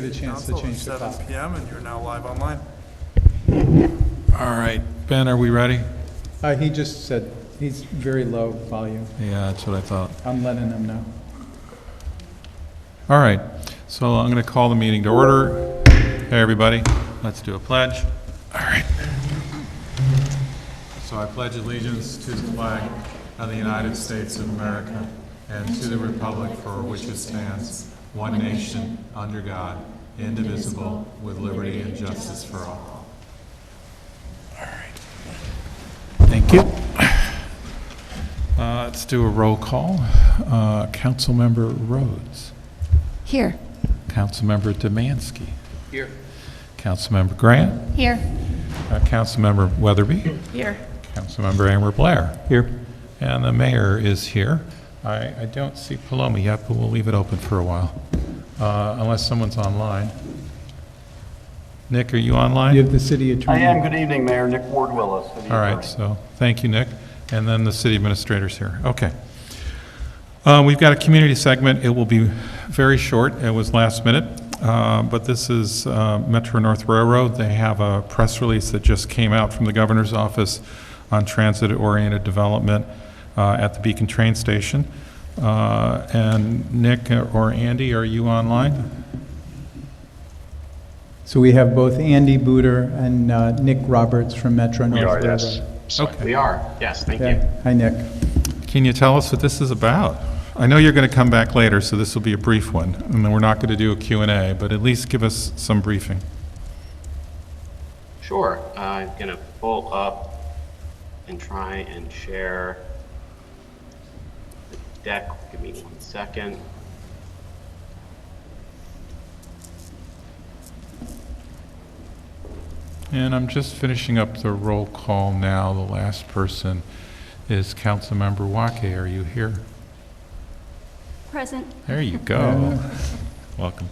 Get a chance to change the Council, clock. 7 p.m. and you're now live online. All right, Ben, are we ready? He just said he's very low volume. Yeah, that's what I thought. I'm letting him know. All right, so I'm going to call the meeting to order. Hey, everybody, let's do a pledge. All right. So I pledge allegiance to the flag of the United States of America and to the republic for which it stands, one nation, under God, indivisible, with liberty and justice for all. All right. Thank you. Let's do a roll call. Councilmember Rhodes. Here. Councilmember Demansky. Here. Councilmember Grant. Here. Councilmember Weatherby. Here. Councilmember Amber Blair. Here. And the mayor is here. I don't see Paloma yet, but we'll leave it open for a while, unless someone's online. Nick, are you online? You have the city attorney. I am. Good evening, Mayor. Nick Ward Willis. City All right, Attorney. so thank you, Nick. And then the city administrator's here. Okay. We've got a community segment. It will be very short. It was last minute, but this is Metro North Railroad. They have a press release that just came out from the governor's office on transit-oriented development at the Beacon train station. And Nick or Andy, are you online? So we have both Andy Booter and Nick Roberts from Metro North We are, Railroad. yes. Okay. We are. Yes, thank you. Yeah. Hi, Nick. Can you tell us what this is about? I know you're going to come back later, so this will be a brief one, and then we're not going to do a Q&A, but at least give us some briefing. Sure. I'm going to pull up and try and share the deck. Give me 1 second. And I'm just finishing up the roll call now. The last person is Councilmember Wake. Are you here? Present. There you go. Welcome.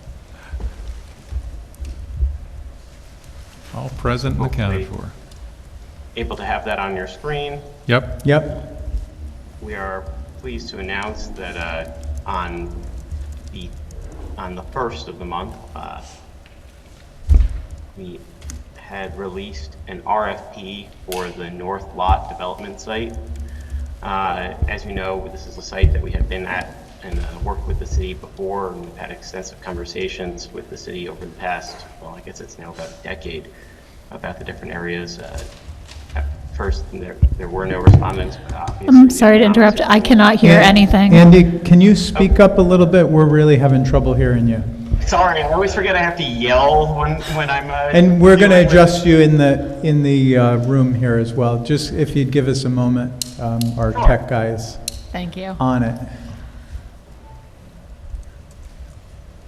All present and accounted for. Able to have that on your screen. Yep. Yep. We are pleased to announce that on the 1st of the month, we had released an RFP for the North Lot development site. As you know, this is a site that we have been at and worked with the city before, and we've had extensive conversations with the city over the past, well, I guess it's now about a decade, about the different areas. At first, there were no respondents. I'm sorry to interrupt. I cannot hear anything. Andy, can you speak up a little bit? We're really having trouble hearing you. Sorry, I always forget I have to yell when I'm. And we're going to dealing with- adjust you in the room here as well. Just if you'd give us a moment, our Sure. tech guys Thank you. on it.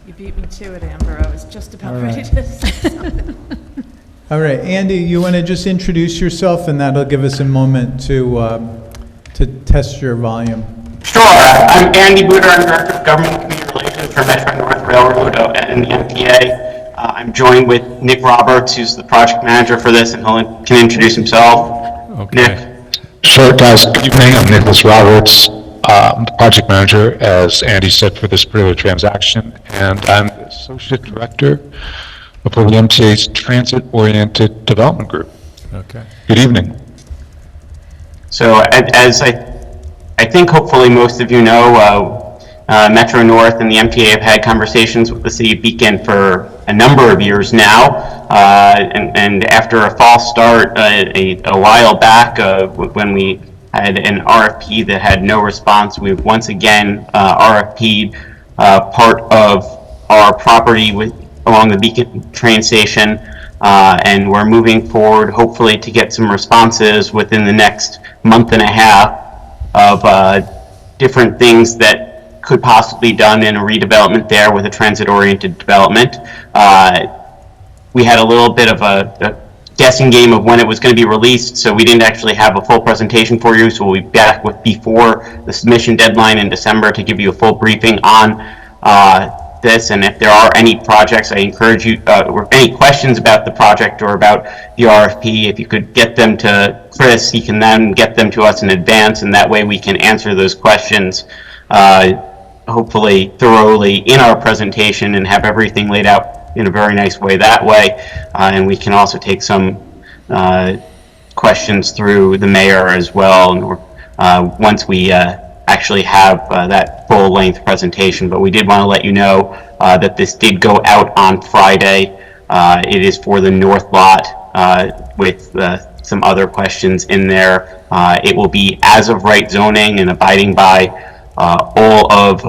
You beat me to it, Amber. I was just about All ready right. to say something. All right, Andy, you want to just introduce yourself, and that'll give us a moment to test your volume. Sure. I'm Andy Booter. I'm Director of Government and Community Relations for Metro North Railroad and the MTA. I'm joined with Nick Roberts, who's the project manager for this, and he can introduce himself. Okay. Nick. Sure, guys. Good evening. I'm Nicholas Roberts. I'm the project manager, as Andy said, for this particular transaction, and I'm the associate director of the MTA's Transit-Oriented Development Group. Okay. Good evening. So as I think hopefully most of you know, Metro North and the MTA have had conversations with the city of Beacon for a number of years now. And after a false start a while back, when we had an RFP that had no response, we've once again RFP'd part of our property along the Beacon train station, and we're moving forward hopefully to get some responses within the next month and a half of different things that could possibly be done in a redevelopment there with a transit-oriented development. We had a little bit of a guessing game of when it was going to be released, so we didn't actually have a full presentation for you, so we'll be back before the submission deadline in December to give you a full briefing on this. And if there are any projects, I encourage you, or any questions about the project or about the RFP, if you could get them to Chris, he can then get them to us in advance, and that way we can answer those questions hopefully thoroughly in our presentation and have everything laid out in a very nice way that way. And we can also take some questions through the mayor as well, and once we actually have that full-length presentation. But we did want to let you know that this did go out on Friday. It is for the north lot with some other questions in there. It will be as of right zoning and abiding by all of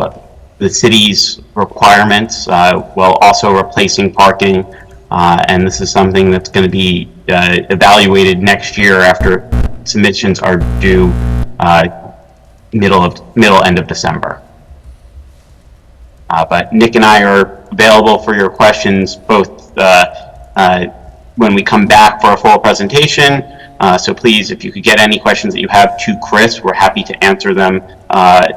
the city's requirements while also replacing parking. And this is something that's going to be evaluated next year after submissions are due middle end of December. But Nick and I are available for your questions both when we come back for a full presentation. So please, if you could get any questions that you have to Chris, we're happy to answer them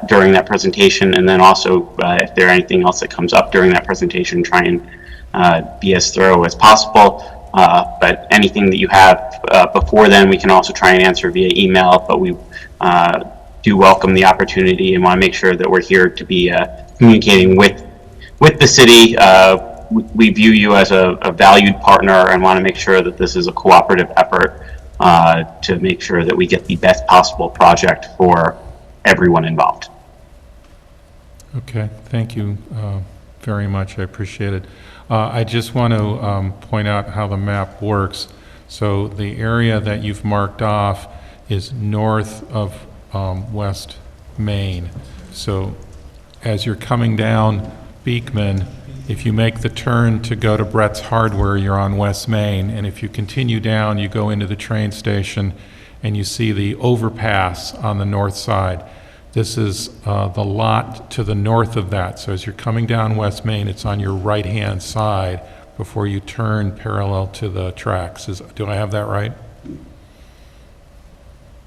during that presentation. And then also, if there's anything else that comes up during that presentation, try and be as thorough as possible. But anything that you have before then, we can also try and answer via email. But we do welcome the opportunity and want to make sure that we're here to be communicating with the city. We view you as a valued partner and want to make sure that this is a cooperative effort to make sure that we get the best possible project for everyone involved. Okay, thank you very much. I appreciate it. I just want to point out how the map works. So the area that you've marked off is north of West Main. So as you're coming down Beekman, if you make the turn to go to Brett's Hardware, you're on West Main. And if you continue down, you go into the train station and you see the overpass on the north side. This is the lot to the north of that. So as you're coming down West Main, it's on your right-hand side before you turn parallel to the tracks. Do I have that right?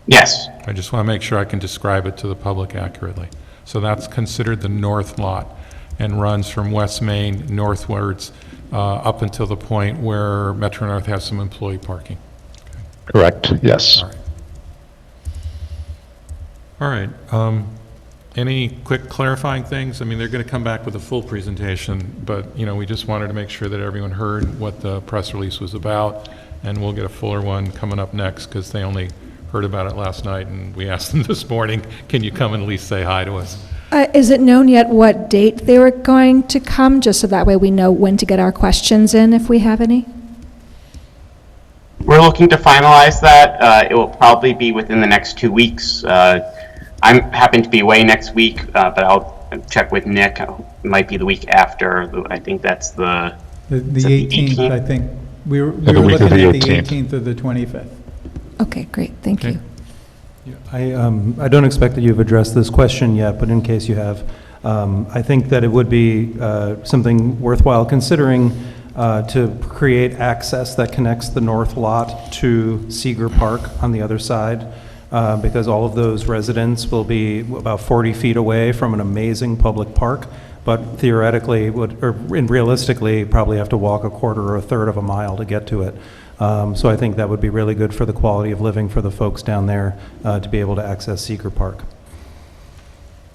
Yes. I just want to make sure I can describe it to the public accurately. So that's considered the north lot and runs from West Main northwards up until the point where Metro North has some employee parking. Correct, yes. All right. All right. Any quick clarifying things? I mean, they're going to come back with a full presentation, but, you know, we just wanted to make sure that everyone heard what the press release was about, and we'll get a fuller one coming up next because they only heard about it last night, and we asked them this morning, can you come and at least say hi to us? Is it known yet what date they were going to come, just so that way we know when to get our questions in if we have any? We're looking to finalize that. It will probably be within the next 2 weeks. I happen to be away next week, but I'll check with Nick. It might be the week after. I think that's the The Is it the 18th, I 18th? think. We were the week looking of the at the 18th. 18th or the 25th. Okay, great, thank Okay. you. I don't expect that you've addressed this question yet, but in case you have, I think that it would be something worthwhile considering to create access that connects the north lot to Seeger Park on the other side, because all of those residents will be about 40 feet away from an amazing public park, but theoretically and realistically probably have to walk a quarter or a third of a mile to get to it. So I think that would be really good for the quality of living for the folks down there to be able to access Seeger Park.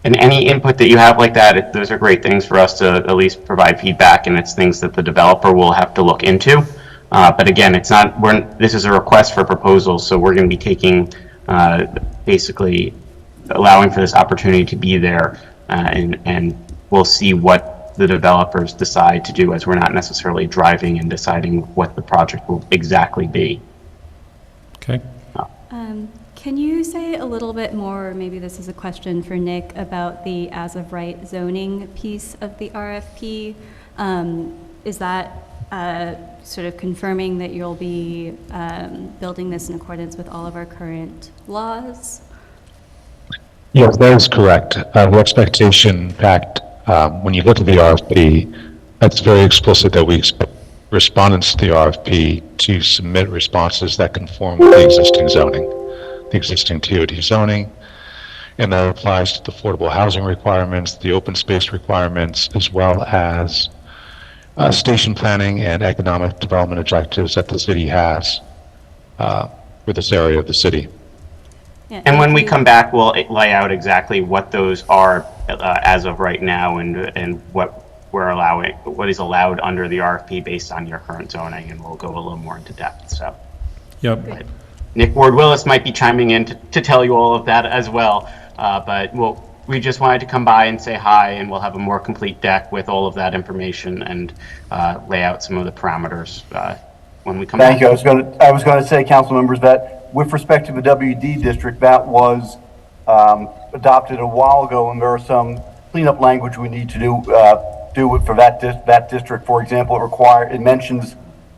And any input that you have like that, those are great things for us to at least provide feedback, and it's things that the developer will have to look into. But again, it's not. This is a request for proposals, so we're going to be taking basically allowing for this opportunity to be there, and we'll see what the developers decide to do, as we're not necessarily driving and deciding what the project will exactly be. Okay. Can you say a little bit more, or maybe this is a question for Nick, about the as-of-right zoning piece of the RFP? Is that sort of confirming that you'll be building this in accordance with all of our current laws? Yes, that is correct. The expectation, in fact, when you look at the RFP, it's very explicit that we expect respondents to the RFP to submit responses that conform with the existing zoning, the existing TOD zoning, and that applies to the affordable housing requirements, the open space requirements, as well as station planning and economic development objectives that the city has for this area of the city. Yeah, And when we you- come back, we'll lay out exactly what those are as of right now, and what what is allowed under the RFP based on your current zoning, and we'll go a little more into depth. So Yep. Nick Ward Willis might be chiming in to tell you all of that as well. But we just wanted to come by and say hi, and we'll have a more complete deck with all of that information and lay out some of the parameters when we come back. Thank you. I was going to say, council members, that with respect to the WD district, that was adopted a while ago, and there are some cleanup language we need to do it for that district. For example, it mentions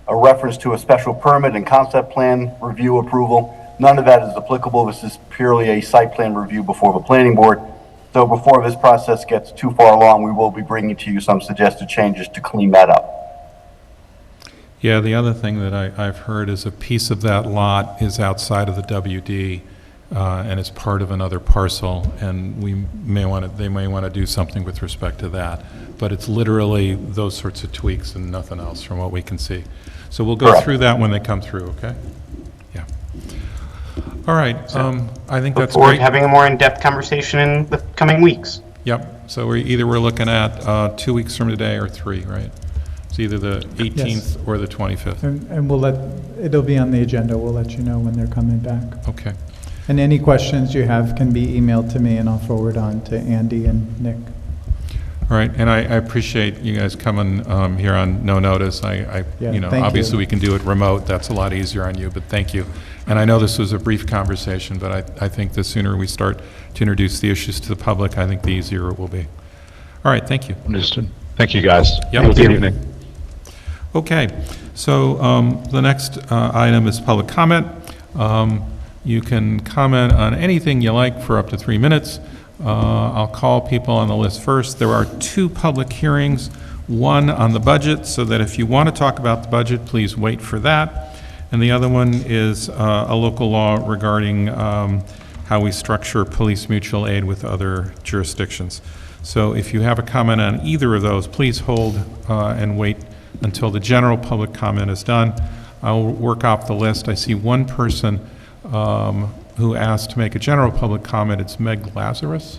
a reference to a special permit and concept plan review approval. None of that is applicable. This is purely a site plan review before the planning board. So before this process gets too far along, we will be bringing to you some suggested changes to clean that up. Yeah, the other thing that I've heard is a piece of that lot is outside of the WD, and it's part of another parcel, and they may want to do something with respect to that. But it's literally those sorts of tweaks and nothing else from what we can see. So we'll go Correct. through that when they come through, okay? Yeah. All right, I think Look that's forward great. to having a more in-depth conversation in the coming weeks. Yep, so we're looking at 2 weeks from today or 3, right? It's either the 18th or the 25th. And it'll be on the agenda. We'll let you know when they're coming back. Okay. And any questions you have can be emailed to me, and I'll forward on to Andy and Nick. All right, and I appreciate you guys coming here on no notice. Yeah, thank Obviously you. we can do it remote. That's a lot easier on you, but thank you. And I know this was a brief conversation, but I think the sooner we start to introduce the issues to the public, I think the easier it will be. All right, thank you. Understood. Thank you, guys. Yep. Have a Thank good you. evening. Okay, so the next item is public comment. You can comment on anything you like for up to 3 minutes. I'll call people on the list first. There are 2 public hearings, one on the budget, so that if you want to talk about the budget, please wait for that. And the other one is a local law regarding how we structure police mutual aid with other jurisdictions. So if you have a comment on either of those, please hold and wait until the general public comment is done. I'll work off the list. I see one person who asked to make a general public comment. It's Meg Lazarus.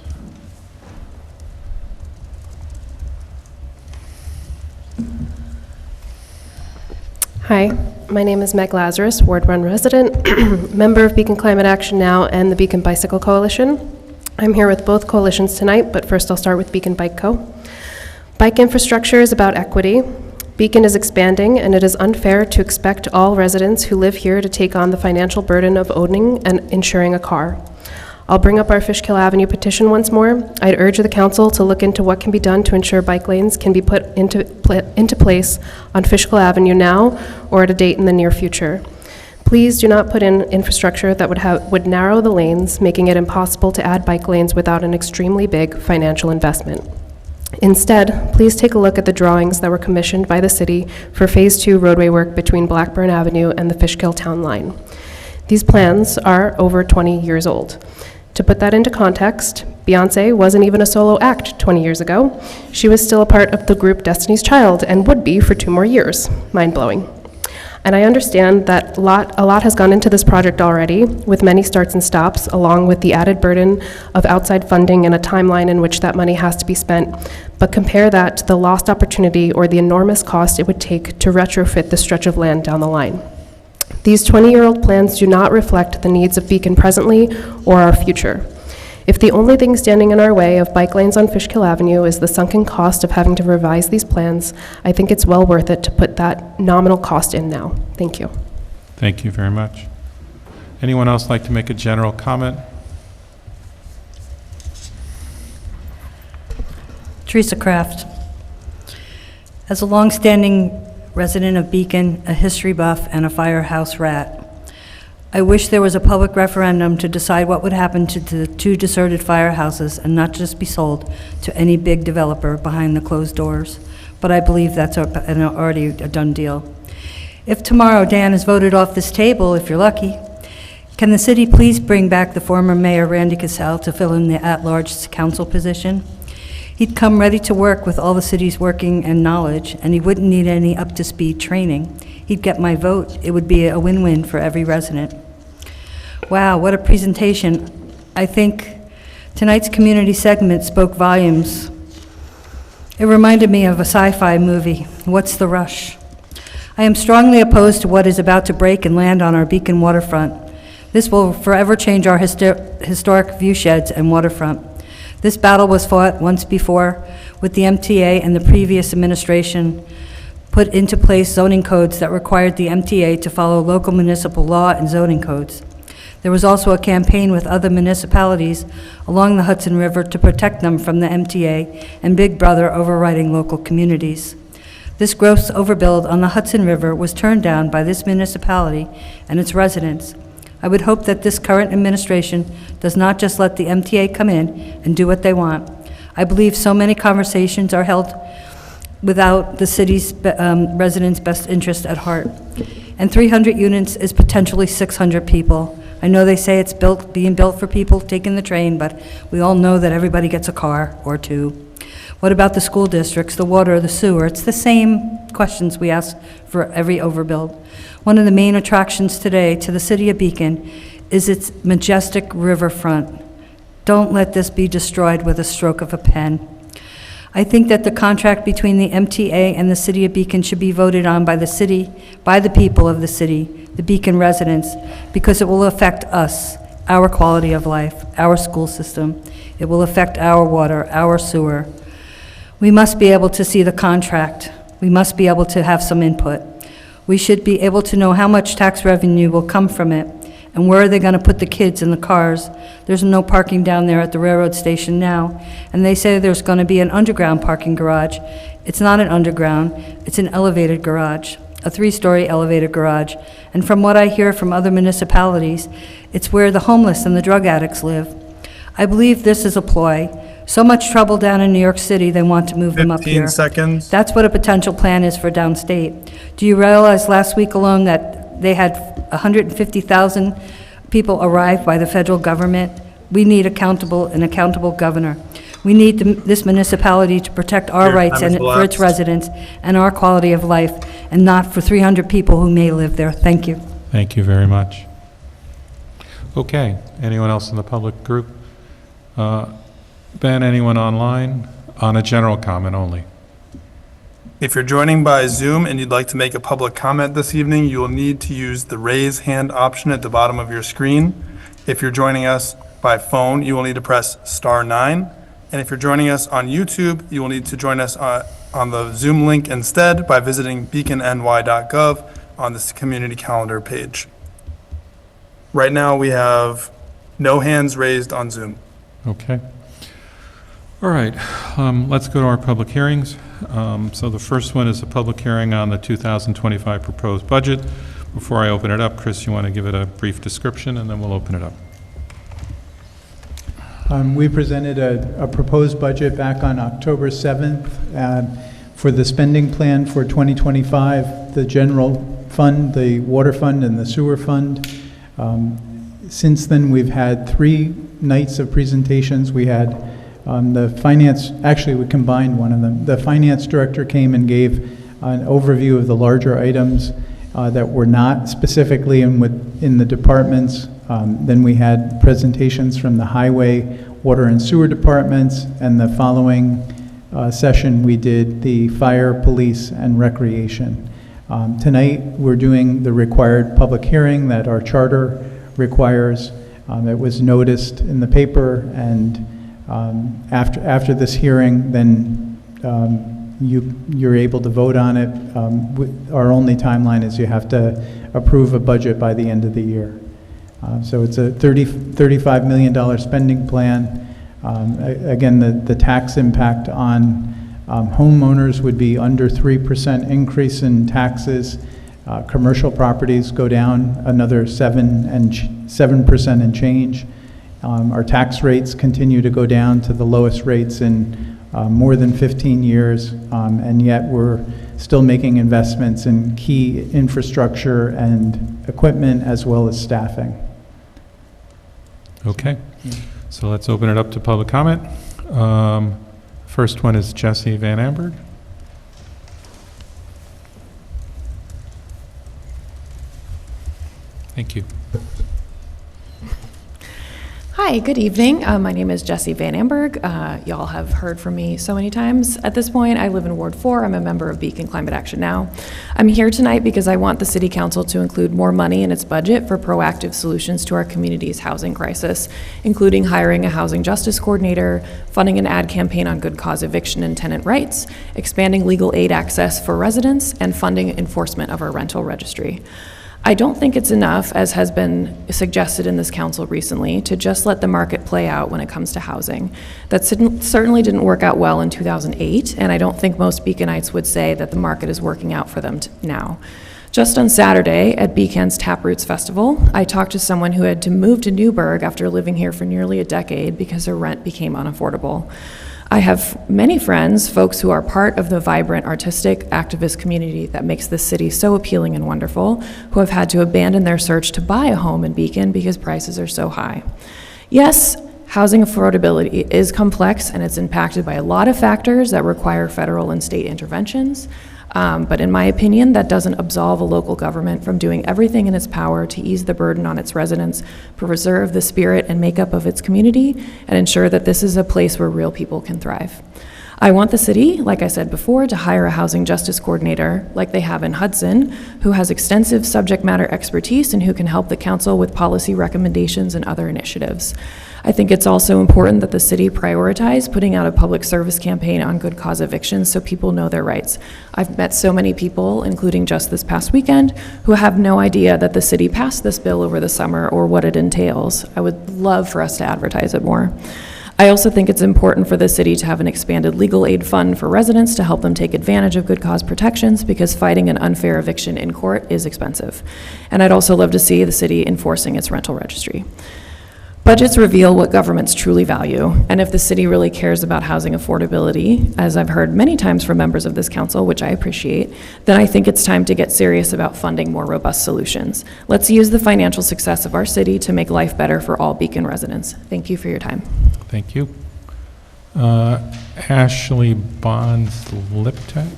Hi, my name is Meg Lazarus, Ward 1 resident, member of Beacon Climate Action Now and the Beacon Bicycle Coalition. I'm here with both coalitions tonight, but first I'll start with Beacon Bike Co. Bike infrastructure is about equity. Beacon is expanding, and it is unfair to expect all residents who live here to take on the financial burden of owning and insuring a car. I'll bring up our Fishkill Avenue petition once more. I'd urge the council to look into what can be done to ensure bike lanes can be put into place on Fishkill Avenue now or at a date in the near future. Please do not put in infrastructure that would narrow the lanes, making it impossible to add bike lanes without an extremely big financial investment. Instead, please take a look at the drawings that were commissioned by the city for Phase 2 roadway work between Blackburn Avenue and the Fishkill Town Line. These plans are over 20 years old. To put that into context, Beyoncé wasn't even a solo act 20 years ago. She was still a part of the group Destiny's Child and would be for 2 more years. Mind-blowing. And I understand that a lot has gone into this project already, with many starts and stops, along with the added burden of outside funding and a timeline in which that money has to be spent. But compare that to the lost opportunity or the enormous cost it would take to retrofit the stretch of land down the line. These 20-year-old plans do not reflect the needs of Beacon presently or our future. If the only thing standing in our way of bike lanes on Fishkill Avenue is the sunken cost of having to revise these plans, I think it's well worth it to put that nominal cost in now. Thank you. Thank you very much. Anyone else like to make a general comment? Teresa Kraft. As a longstanding resident of Beacon, a history buff, and a firehouse rat, I wish there was a public referendum to decide what would happen to the 2 deserted firehouses and not just be sold to any big developer behind the closed doors. But I believe that's already a done deal. If tomorrow Dan is voted off this table, if you're lucky, can the city please bring back the former mayor Randy Cassell to fill in the at-large council position? He'd come ready to work with all the city's working and knowledge, and he wouldn't need any up-to-speed training. He'd get my vote. It would be a win-win for every resident. Wow, what a presentation. I think tonight's community segment spoke volumes It reminded me of a sci-fi movie, What's the Rush? I am strongly opposed to what is about to break and land on our Beacon waterfront. This will forever change our historic viewsheds and waterfront. This battle was fought once before with the MTA and the previous administration put into place zoning codes that required the MTA to follow local municipal law and zoning codes. There was also a campaign with other municipalities along the Hudson River to protect them from the MTA and Big Brother overriding local communities. This gross overbuild on the Hudson River was turned down by this municipality and its residents. I would hope that this current administration does not just let the MTA come in and do what they want. I believe so many conversations are held without the city's residents' best interest at heart. And 300 units is potentially 600 people. I know they say it's being built for people taking the train, but we all know that everybody gets a car or two. What about the school districts, the water, the sewer? It's the same questions we ask for every overbuild. One of the main attractions today to the city of Beacon is its majestic riverfront. Don't let this be destroyed with a stroke of a pen. I think that the contract between the MTA and the city of Beacon should be voted on by the city, by the people of the city, the Beacon residents, because it will affect us, our quality of life, our school system. It will affect our water, our sewer. We must be able to see the contract. We must be able to have some input. We should be able to know how much tax revenue will come from it, and where are they going to put the kids in the cars. There's no parking down there at the railroad station now, and they say there's going to be an underground parking garage. It's not an underground, it's an elevated garage, a 3-story elevated garage. And from what I hear from other municipalities, it's where the homeless and the drug addicts live. I believe this is a ploy. So much trouble down in New York City, they want to move them up here. 15 seconds. That's what a potential plan is for downstate. Do you realize last week alone that they had 150,000 people arrive by the federal government? We need an accountable governor. We need this municipality to protect our Your rights time has and for its elapsed. residents and our quality of life, and not for 300 people who may live there. Thank you. Thank you very much. Okay, anyone else in the public group? Ben, anyone online? On a general comment only. If you're joining by Zoom and you'd like to make a public comment this evening, you will need to use the raise hand option at the bottom of your screen. If you're joining us by phone, you will need to press *9. And if you're joining us on YouTube, you will need to join us on the Zoom link instead by visiting beaconny.gov on this community calendar page. Right now, we have no hands raised on Zoom. Okay. All right, let's go to our public hearings. So the first one is a public hearing on the 2025 proposed budget. Before I open it up, Chris, you want to give it a brief description, and then we'll open it up. We presented a proposed budget back on October 7th for the spending plan for 2025, the general fund, the water fund, and the sewer fund. Since then, we've had 3 nights of presentations. We had the finance, actually we combined one of them. The finance director came and gave an overview of the larger items that were not specifically in the departments. Then we had presentations from the highway, water and sewer departments, and the following session we did the fire, police, and recreation. Tonight we're doing the required public hearing that our charter requires. It was noticed in the paper, and after this hearing, then you're able to vote on it. Our only timeline is you have to approve a budget by the end of the year. So it's a $35 million spending plan. Again, the tax impact on homeowners would be under 3% increase in taxes. Commercial properties go down another 7% and change. Our tax rates continue to go down to the lowest rates in more than 15 years, and yet we're still making investments in key infrastructure and equipment as well as staffing. Okay, so let's open it up to public comment. First one is Jesse Van Amberg. Thank you. Hi, good evening. My name is Jessie Van Amberg. Y'all have heard from me so many times at this point. I live in Ward 4. I'm a member of Beacon Climate Action Now. I'm here tonight because I want the City Council to include more money in its budget for proactive solutions to our community's housing crisis, including hiring a housing justice coordinator, funding an ad campaign on good cause eviction and tenant rights, expanding legal aid access for residents, and funding enforcement of our rental registry. I don't think it's enough, as has been suggested in this council recently, to just let the market play out when it comes to housing. That certainly didn't work out well in 2008, and I don't think most Beaconites would say that the market is working out for them now. Just on Saturday at Beacon's Taproots Festival, I talked to someone who had to move to Newburgh after living here for nearly a decade because her rent became unaffordable. I have many friends, folks who are part of the vibrant, artistic, activist community that makes this city so appealing and wonderful, who have had to abandon their search to buy a home in Beacon because prices are so high. Yes, housing affordability is complex and it's impacted by a lot of factors that require federal and state interventions. But in my opinion, that doesn't absolve a local government from doing everything in its power to ease the burden on its residents, preserve the spirit and makeup of its community, and ensure that this is a place where real people can thrive. I want the city, like I said before, to hire a housing justice coordinator like they have in Hudson, who has extensive subject matter expertise and who can help the council with policy recommendations and other initiatives. I think it's also important that the city prioritize putting out a public service campaign on good cause evictions so people know their rights. I've met so many people, including just this past weekend, who have no idea that the city passed this bill over the summer or what it entails. I would love for us to advertise it more. I also think it's important for the city to have an expanded legal aid fund for residents to help them take advantage of good cause protections, because fighting an unfair eviction in court is expensive. And I'd also love to see the city enforcing its rental registry. Budgets reveal what governments truly value, and if the city really cares about housing affordability, as I've heard many times from members of this council, which I appreciate, then I think it's time to get serious about funding more robust solutions. Let's use the financial success of our city to make life better for all Beacon residents. Thank you for your time. Thank you. Ashley Bonds-Liptak.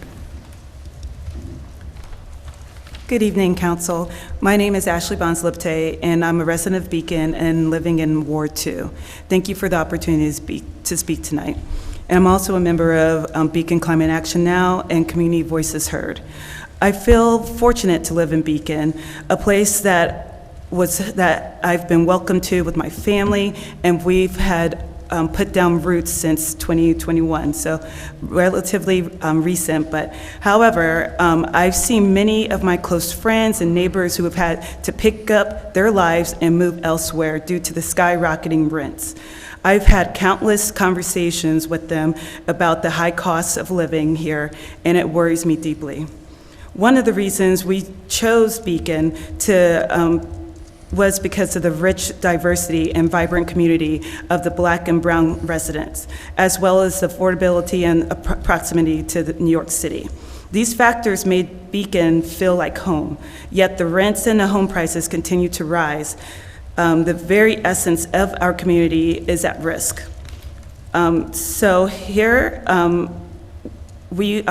Good evening, Council. My name is Ashley Bonds-Liptak, and I'm a resident of Beacon and living in Ward 2. Thank you for the opportunity to speak tonight. And I'm also a member of Beacon Climate Action Now and Community Voices Heard. I feel fortunate to live in Beacon, a place that I've been welcomed to with my family, and we've had put down roots since 2021, so relatively recent. But however, I've seen many of my close friends and neighbors who have had to pick up their lives and move elsewhere due to the skyrocketing rents. I've had countless conversations with them about the high costs of living here, and it worries me deeply. One of the reasons we chose Beacon was because of the rich diversity and vibrant community of the Black and Brown residents, as well as the affordability and proximity to New York City. These factors made Beacon feel like home, yet the rents and the home prices continue to rise. The very essence of our community is at risk. So here, I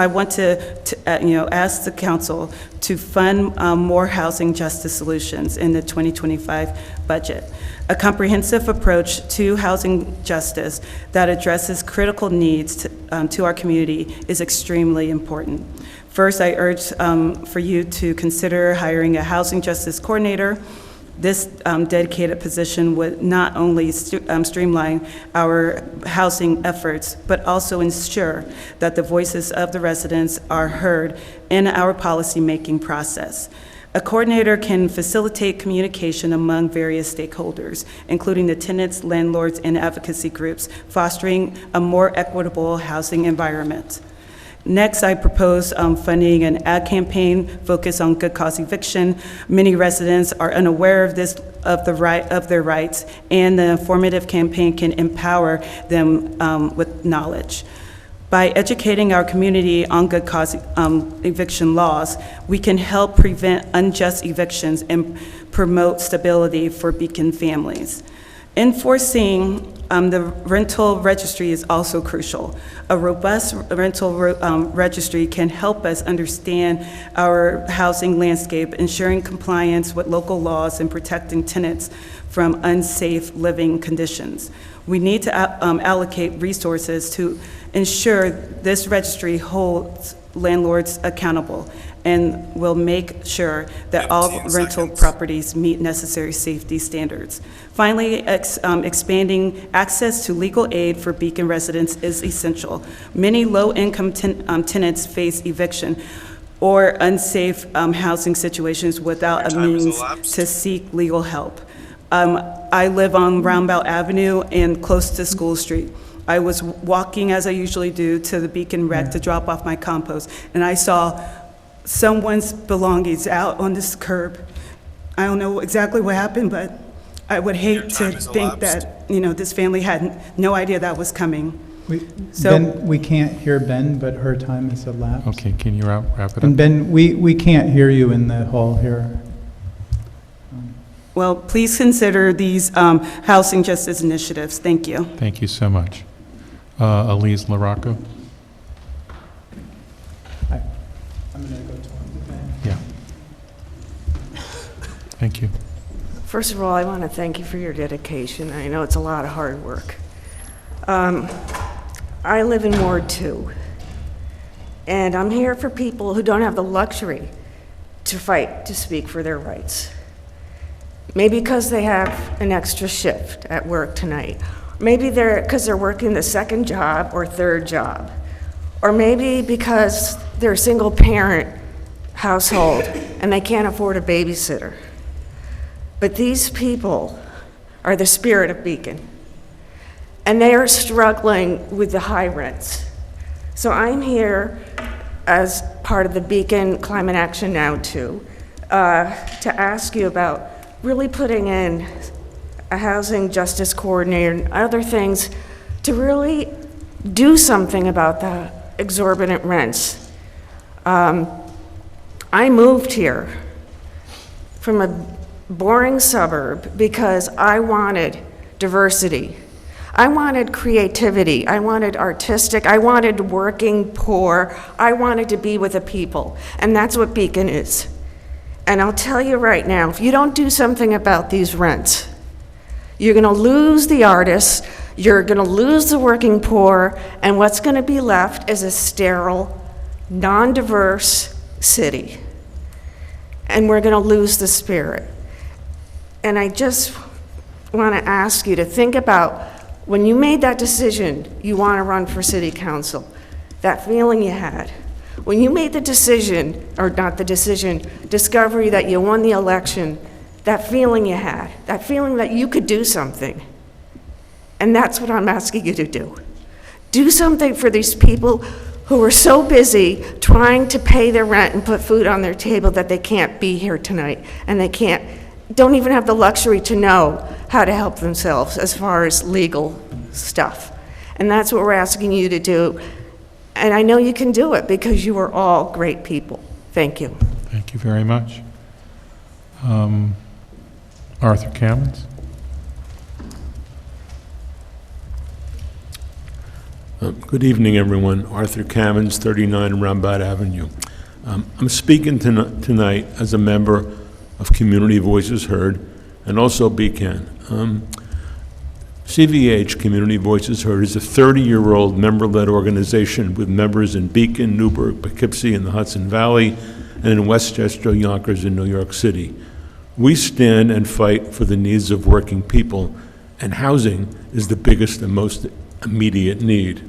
want to ask the council to fund more housing justice solutions in the 2025 budget. A comprehensive approach to housing justice that addresses critical needs to our community is extremely important. First, I urge for you to consider hiring a housing justice coordinator. This dedicated position would not only streamline our housing efforts, but also ensure that the voices of the residents are heard in our policy-making process. A coordinator can facilitate communication among various stakeholders, including the tenants, landlords, and advocacy groups, fostering a more equitable housing environment. Next, I propose funding an ad campaign focused on good cause eviction. Many residents are unaware of their rights, and the informative campaign can empower them with knowledge. By educating our community on good cause eviction laws, we can help prevent unjust evictions and promote stability for Beacon families. Enforcing the rental registry is also crucial. A robust rental registry can help us understand our housing landscape, ensuring compliance with local laws and protecting tenants from unsafe living conditions. We need to allocate resources to ensure this registry holds landlords accountable and will make sure that all rental properties meet necessary safety standards. Finally, expanding access to legal aid for Beacon residents is essential. Many low-income tenants face eviction or unsafe housing situations without a means to seek legal help. I live on Roundabout Avenue and close to School Street. I was walking, as I usually do, to the Beacon Rec to drop off my compost, and I saw someone's belongings out on this curb. I don't know exactly what happened, but I would hate to think that, this family had no idea that was coming. Ben, we can't hear Ben, but her time has elapsed. Okay, can you wrap it up? And Ben, we can't hear you in the hall here. Well, please consider these housing justice initiatives. Thank you. Thank you so much. Elise LaRocco? I'm going to go to Ben. Yeah. Thank you. First of all, I want to thank you for your dedication. I know it's a lot of hard work. I live in Ward 2, and I'm here for people who don't have the luxury to fight to speak for their rights. Maybe because they have an extra shift at work tonight. Maybe because they're working the second job or third job. Or maybe because they're a single parent household and they can't afford a babysitter. But these people are the spirit of Beacon. And they are struggling with the high rents. So I'm here as part of the Beacon Climate Action Now too, to ask you about really putting in a housing justice coordinator and other things to really do something about the exorbitant rents. I moved here from a boring suburb because I wanted diversity. I wanted creativity. I wanted artistic. I wanted working poor. I wanted to be with the people. And that's what Beacon is. And I'll tell you right now, if you don't do something about these rents, you're going to lose the artists, you're going to lose the working poor, and what's going to be left is a sterile, non-diverse city. And we're going to lose the spirit. And I just want to ask you to think about when you made that decision, you want to run for city council, that feeling you had. When you made the decision, or not the decision, discovery that you won the election, that feeling you had, that feeling that you could do something. And that's what I'm asking you to do. Do something for these people who are so busy trying to pay their rent and put food on their table that they can't be here tonight, and they don't even have the luxury to know how to help themselves as far as legal stuff. And that's what we're asking you to do. And I know you can do it because you are all great people. Thank you. Thank you very much. Arthur Kamens? Good evening, everyone. Arthur Kamens, 39 Roundabout Avenue. I'm speaking tonight as a member of Community Voices Heard and also Beacon. CVH, Community Voices Heard, is a 30-year-old member-led organization with members in Beacon, Newburgh, Poughkeepsie, and the Hudson Valley, and in Westchester, Yonkers, in New York City. We stand and fight for the needs of working people, and housing is the biggest and most immediate need.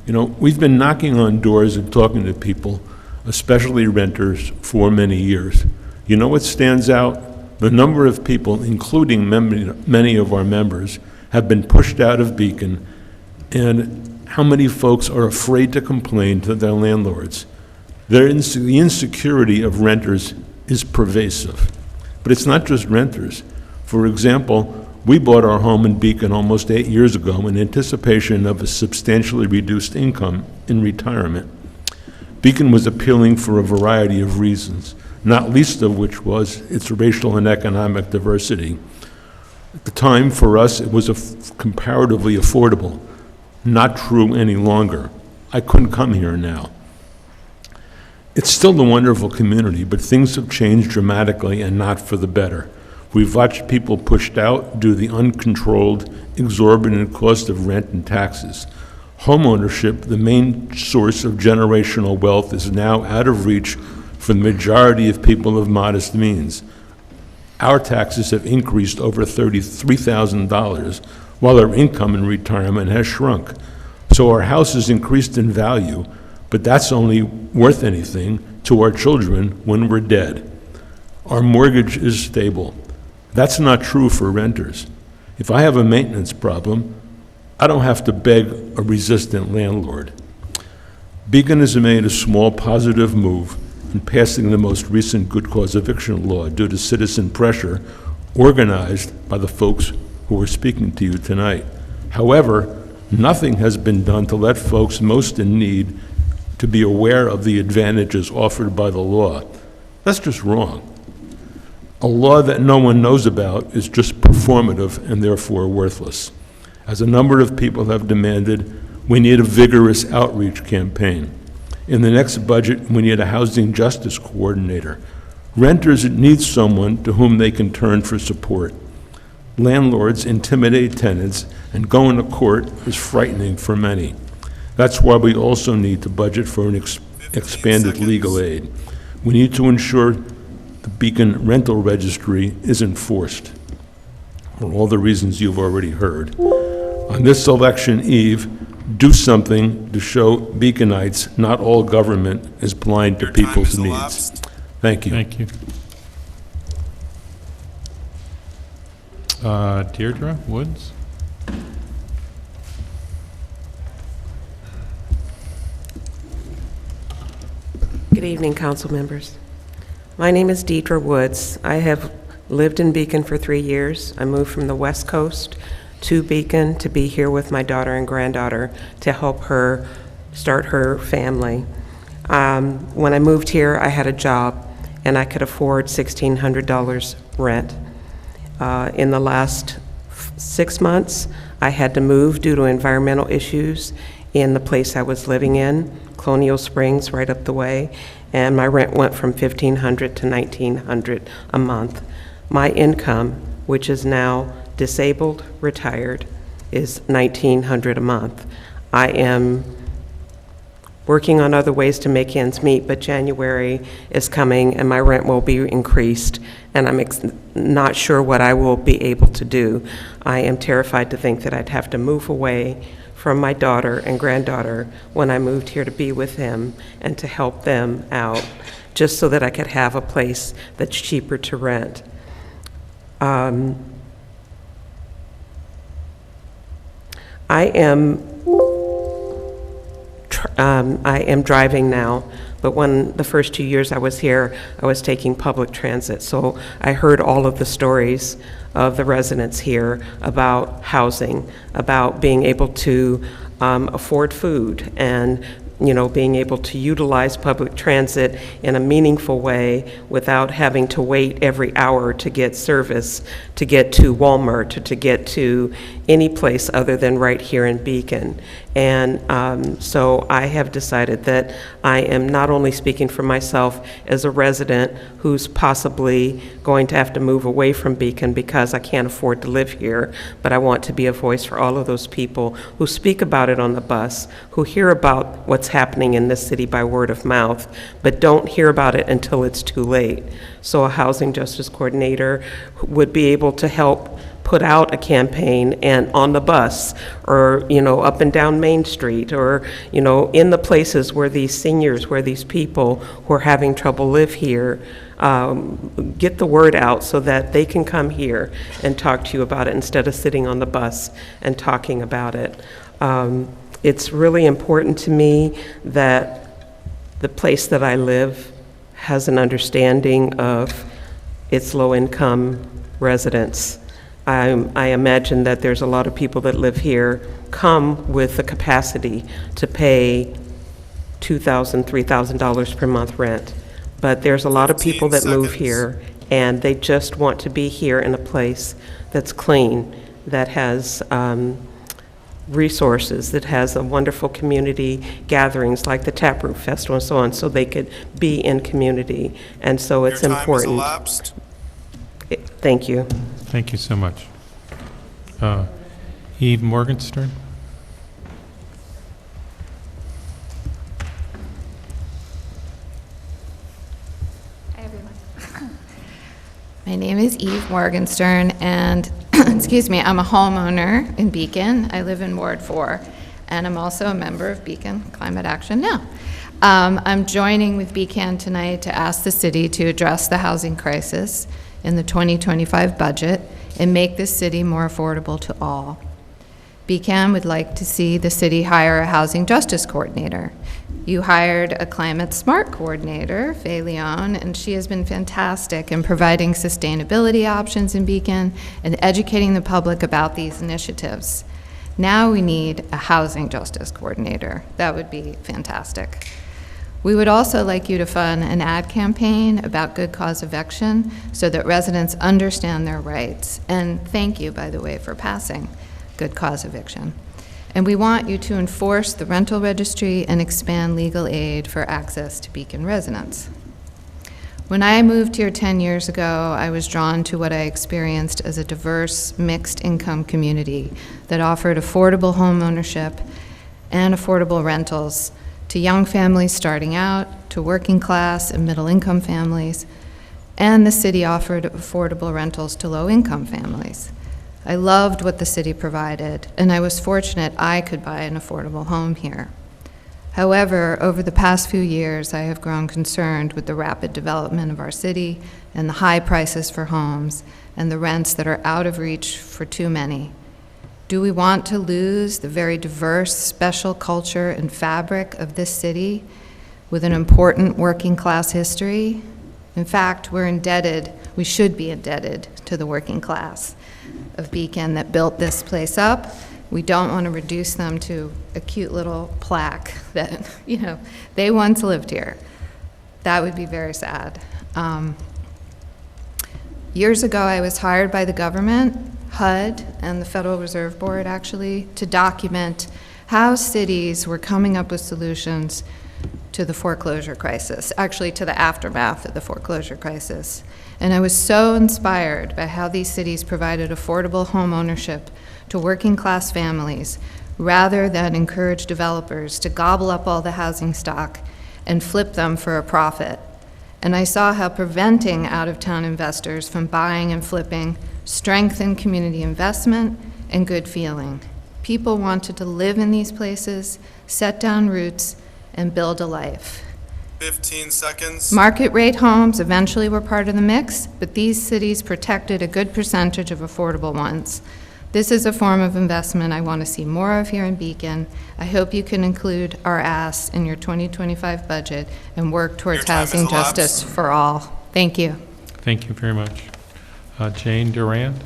We've been knocking on doors and talking to people, especially renters, for many years. You know what stands out? The number of people, including many of our members, have been pushed out of Beacon, and how many folks are afraid to complain to their landlords. The insecurity of renters is pervasive. But it's not just renters. For example, we bought our home in Beacon almost 8 years ago in anticipation of a substantially reduced income in retirement. Beacon was appealing for a variety of reasons, not least of which was its racial and economic diversity. At the time, for us, it was comparatively affordable. Not true any longer. I couldn't come here now. It's still a wonderful community, but things have changed dramatically and not for the better. We've watched people pushed out due to the uncontrolled, exorbitant cost of rent and taxes. Homeownership, the main source of generational wealth, is now out of reach for the majority of people of modest means. Our taxes have increased over $33,000, while our income in retirement has shrunk. So our house has increased in value, but that's only worth anything to our children when we're dead. Our mortgage is stable. That's not true for renters. If I have a maintenance problem, I don't have to beg a resistant landlord. Beacon has made a small positive move in passing the most recent good cause eviction law due to citizen pressure organized by the folks who are speaking to you tonight. However, nothing has been done to let folks most in need to be aware of the advantages offered by the law. That's just wrong. A law that no one knows about is just performative and therefore worthless. As a number of people have demanded, we need a vigorous outreach campaign. In the next budget, we need a housing justice coordinator. Renters need someone to whom they can turn for support. Landlords intimidate tenants, and going to court is frightening for many. That's why we also need to budget for an expanded legal aid. We need to ensure the Beacon Rental Registry is enforced, for all the reasons you've already heard. On this election eve, do something to show Beaconites not all government is blind to people's needs. Thank you. Thank you. Deirdre Woods? Good evening, council members. My name is Deidre Woods. I have lived in Beacon for 3 years. I moved from the West Coast to Beacon to be here with my daughter and granddaughter to help her start her family. When I moved here, I had a job and I could afford $1,600 rent. In the last 6 months, I had to move due to environmental issues in the place I was living in, Colonial Springs, right up the way, and my rent went from $1,500 to $1,900 a month. My income, which is now disabled, retired, is $1,900 a month. I am working on other ways to make ends meet, but January is coming and my rent will be increased, and I'm not sure what I will be able to do. I am terrified to think that I'd have to move away from my daughter and granddaughter when I moved here to be with him and to help them out, just so that I could have a place that's cheaper to rent. I am driving now, but the first 2 years I was here, I was taking public transit. So I heard all of the stories of the residents here about housing, about being able to afford food, and being able to utilize public transit in a meaningful way without having to wait every hour to get service, to get to Walmart, or to get to any place other than right here in Beacon. And so I have decided that I am not only speaking for myself as a resident who's possibly going to have to move away from Beacon because I can't afford to live here, but I want to be a voice for all of those people who speak about it on the bus, who hear about what's happening in this city by word of mouth, but don't hear about it until it's too late. So a housing justice coordinator would be able to help put out a campaign and on the bus, or up and down Main Street, or in the places where these seniors, where these people who are having trouble live here, get the word out so that they can come here and talk to you about it instead of sitting on the bus and talking about it. It's really important to me that the place that I live has an understanding of its low-income residents. I imagine that there's a lot of people that live here come with the capacity to pay $2,000, $3,000 per month rent. But there's a lot of people that move here and they just want to be here in a place that's clean, that has resources, that has a wonderful community gatherings like the Taproot Festival and so on, so they could be in community. And so it's important. Your time has elapsed. Thank you. Thank you so much. Eve Morgenstern? Hi, everyone. My name is Eve Morgenstern, and excuse me, I'm a homeowner in Beacon. I live in Ward 4, and I'm also a member of Beacon Climate Action Now. I'm joining with Beacon tonight to ask the city to address the housing crisis in the 2025 budget and make this city more affordable to all. Beacon would like to see the city hire a housing justice coordinator. You hired a climate smart coordinator, Faye Leon, and she has been fantastic in providing sustainability options in Beacon and educating the public about these initiatives. Now we need a housing justice coordinator. That would be fantastic. We would also like you to fund an ad campaign about good cause eviction so that residents understand their rights. And thank you, by the way, for passing good cause eviction. And we want you to enforce the rental registry and expand legal aid for access to Beacon residents. When I moved here 10 years ago, I was drawn to what I experienced as a diverse, mixed-income community that offered affordable home ownership and affordable rentals to young families starting out, to working class and middle-income families, and the city offered affordable rentals to low-income families. I loved what the city provided, and I was fortunate I could buy an affordable home here. However, over the past few years, I have grown concerned with the rapid development of our city and the high prices for homes and the rents that are out of reach for too many. Do we want to lose the very diverse, special culture and fabric of this city with an important working class history? In fact, we should be indebted to the working class of Beacon that built this place up. We don't want to reduce them to a cute little plaque that, they once lived here. That would be very sad. Years ago, I was hired by the government, HUD, and the Federal Reserve Board, actually, to document how cities were coming up with solutions to the foreclosure crisis, actually to the aftermath of the foreclosure crisis. And I was so inspired by how these cities provided affordable home ownership to working class families rather than encourage developers to gobble up all the housing stock and flip them for a profit. And I saw how preventing out-of-town investors from buying and flipping strengthened community investment and good feeling. People wanted to live in these places, set down roots, and build a life. 15 seconds. Market rate homes eventually were part of the mix, but these cities protected a good percentage of affordable ones. This is a form of investment I want to see more of here in Beacon. I hope you can include our ask in your 2025 budget and work towards housing justice for all. Thank you. Thank you very much. Jane Durand?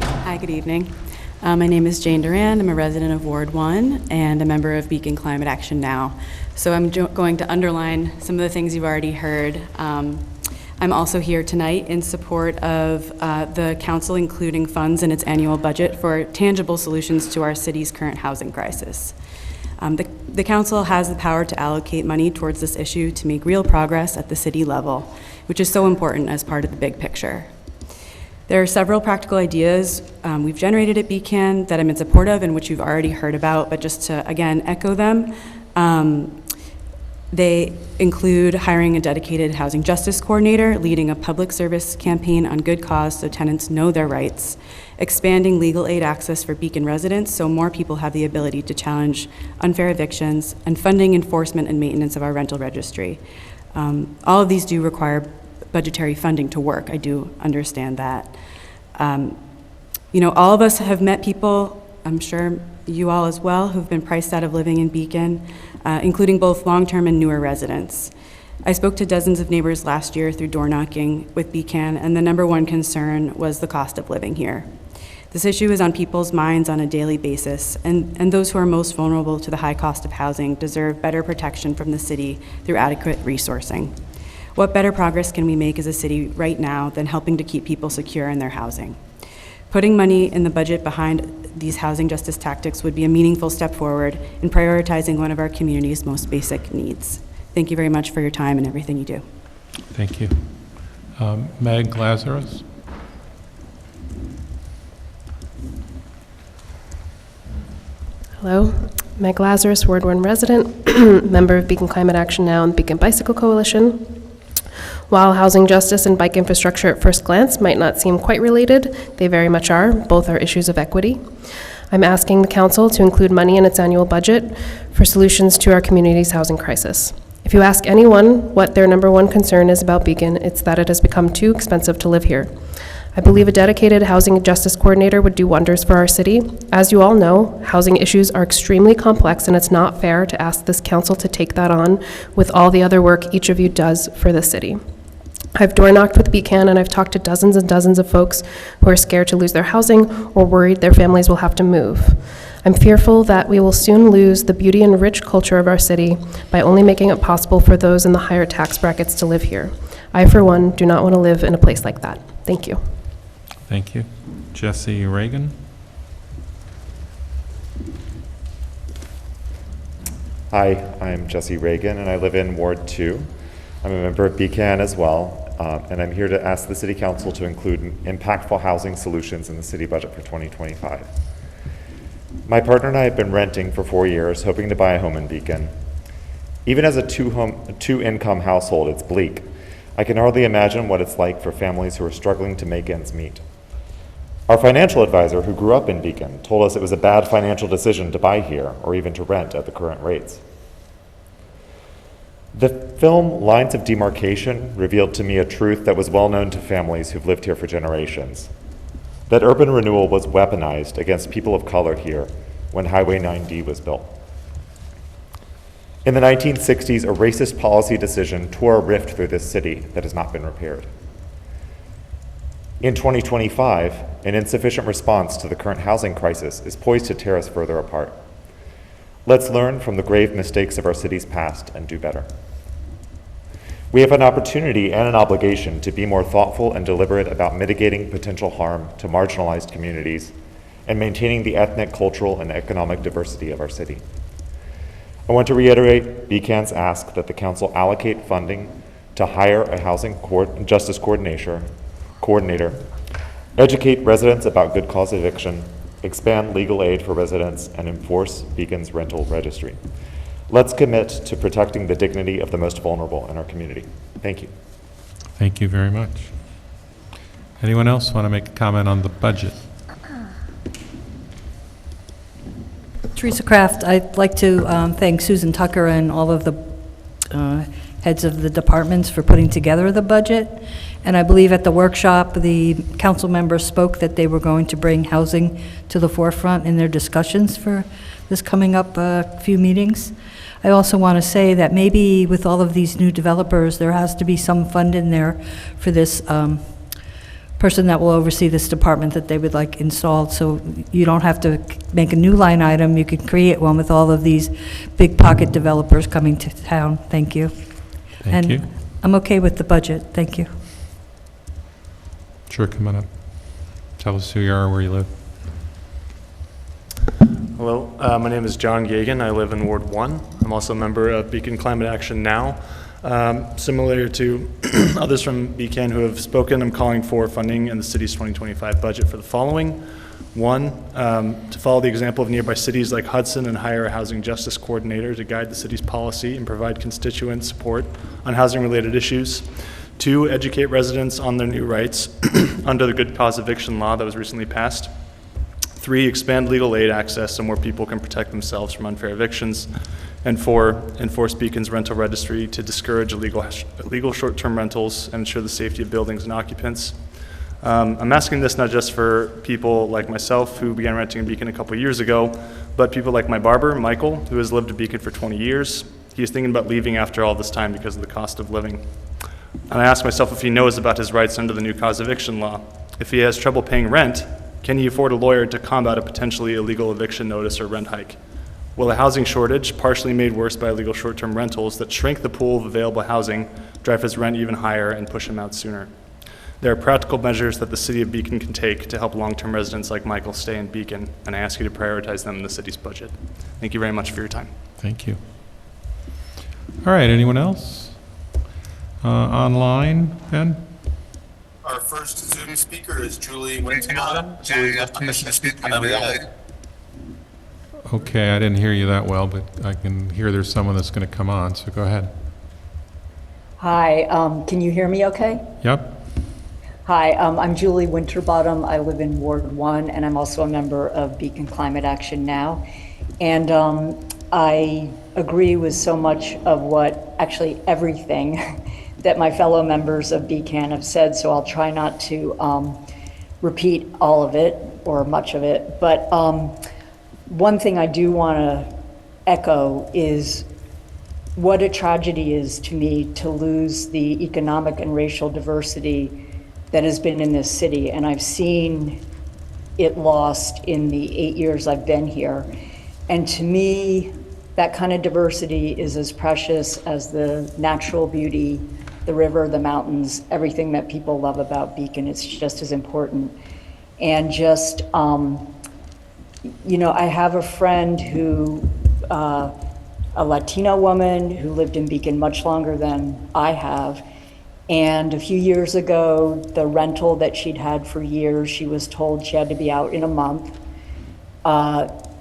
Hi, good evening. My name is Jane Durand. I'm a resident of Ward 1 and a member of Beacon Climate Action Now. So I'm going to underline some of the things you've already heard. I'm also here tonight in support of the council including funds in its annual budget for tangible solutions to our city's current housing crisis. The council has the power to allocate money towards this issue to make real progress at the city level, which is so important as part of the big picture. There are several practical ideas we've generated at Beacon that I'm in support of and which you've already heard about, but just to, again, echo them. They include hiring a dedicated housing justice coordinator, leading a public service campaign on good cause so tenants know their rights, expanding legal aid access for Beacon residents so more people have the ability to challenge unfair evictions, and funding enforcement and maintenance of our rental registry. All of these do require budgetary funding to work. I do understand that. All of us have met people, I'm sure you all as well, who've been priced out of living in Beacon, including both long-term and newer residents. I spoke to dozens of neighbors last year through door knocking with Beacon, and the number one concern was the cost of living here. This issue is on people's minds on a daily basis, and those who are most vulnerable to the high cost of housing deserve better protection from the city through adequate resourcing. What better progress can we make as a city right now than helping to keep people secure in their housing? Putting money in the budget behind these housing justice tactics would be a meaningful step forward in prioritizing one of our community's most basic needs. Thank you very much for your time and everything you do. Thank you. Meg Lazarus? Hello, Meg Lazarus, Ward 1 resident, member of Beacon Climate Action Now and Beacon Bicycle Coalition. While housing justice and bike infrastructure at first glance might not seem quite related, they very much are. Both are issues of equity. I'm asking the council to include money in its annual budget for solutions to our community's housing crisis. If you ask anyone what their number one concern is about Beacon, it's that it has become too expensive to live here. I believe a dedicated housing justice coordinator would do wonders for our city. As you all know, housing issues are extremely complex, and it's not fair to ask this council to take that on with all the other work each of you does for the city. I've door knocked with Beacon, and I've talked to dozens and dozens of folks who are scared to lose their housing or worried their families will have to move. I'm fearful that we will soon lose the beauty and rich culture of our city by only making it possible for those in the higher tax brackets to live here. I, for one, do not want to live in a place like that. Thank you. Thank you. Jesse Reagan? Hi, I'm Jesse Reagan, and I live in Ward 2. I'm a member of Beacon as well, and I'm here to ask the City Council to include impactful housing solutions in the city budget for 2025. My partner and I have been renting for 4 years, hoping to buy a home in Beacon. Even as a two-income household, it's bleak. I can hardly imagine what it's like for families who are struggling to make ends meet. Our financial advisor, who grew up in Beacon, told us it was a bad financial decision to buy here or even to rent at the current rates. The film Lines of Demarcation revealed to me a truth that was well known to families who've lived here for generations, that urban renewal was weaponized against people of color here when Highway 9D was built. In the 1960s, a racist policy decision tore a rift through this city that has not been repaired. In 2025, an insufficient response to the current housing crisis is poised to tear us further apart. Let's learn from the grave mistakes of our city's past and do better. We have an opportunity and an obligation to be more thoughtful and deliberate about mitigating potential harm to marginalized communities and maintaining the ethnic, cultural, and economic diversity of our city. I want to reiterate Beacon's ask that the council allocate funding to hire a housing justice coordinator, educate residents about good cause eviction, expand legal aid for residents, and enforce Beacon's rental registry. Let's commit to protecting the dignity of the most vulnerable in our community. Thank you. Thank you very much. Anyone else want to make a comment on the budget? Teresa Kraft, I'd like to thank Susan Tucker and all of the heads of the departments for putting together the budget. And I believe at the workshop, the council members spoke that they were going to bring housing to the forefront in their discussions for this coming up few meetings. I also want to say that maybe with all of these new developers, there has to be some fund in there for this person that will oversee this department that they would like installed, so you don't have to make a new line item. You can create one with all of these big pocket developers coming to town. Thank you. Thank you. I'm okay with the budget. Thank you. Sure, come on up. Tell us who you are, where you live. Hello, my name is John Gagan. I live in Ward 1. I'm also a member of Beacon Climate Action Now. Similar to others from Beacon who have spoken, I'm calling for funding in the city's 2025 budget for the following. One, to follow the example of nearby cities like Hudson and hire a housing justice coordinator to guide the city's policy and provide constituent support on housing-related issues. Two, educate residents on their new rights under the good cause eviction law that was recently passed. Three, expand legal aid access so more people can protect themselves from unfair evictions. And four, enforce Beacon's rental registry to discourage illegal short-term rentals and ensure the safety of buildings and occupants. I'm asking this not just for people like myself who began renting in Beacon a couple years ago, but people like my barber, Michael, who has lived in Beacon for 20 years. He is thinking about leaving after all this time because of the cost of living. And I ask myself if he knows about his rights under the new cause eviction law. If he has trouble paying rent, Can he afford a lawyer to combat a potentially illegal eviction notice or rent hike? Will a housing shortage, partially made worse by illegal short-term rentals that shrink the pool of available housing, drive his rent even higher and push him out sooner? There are practical measures that the City of Beacon can take to help long-term residents like Michael stay in Beacon, and I ask you to prioritize them in the city's budget. Thank you very much for your time. Thank you. All right, anyone else? Online, Ben? Our first Zoom speaker is Julie Winterbottom. Julie, you have permission to speak whenever you're ready. Okay, I didn't hear you that well, but I can hear there's someone that's going to come on, so go ahead. Hi, can you hear me okay? Yep. Hi, I'm Julie Winterbottom. I live in Ward 1, and I'm also a member of Beacon Climate Action Now. And I agree with so much of what, actually everything, that my fellow members of Beacon have said, so I'll try not to repeat all of it or much of it. But one thing I do want to echo is what a tragedy is to me to lose the economic and racial diversity that has been in this city. And I've seen it lost in the 8 years I've been here. And to me, that kind of diversity is as precious as the natural beauty, the river, the mountains, everything that people love about Beacon. It's just as important. And just, you know, I have a friend who, a Latino woman who lived in Beacon much longer than I have. And a few years ago, the rental that she'd had for years, she was told she had to be out in a month.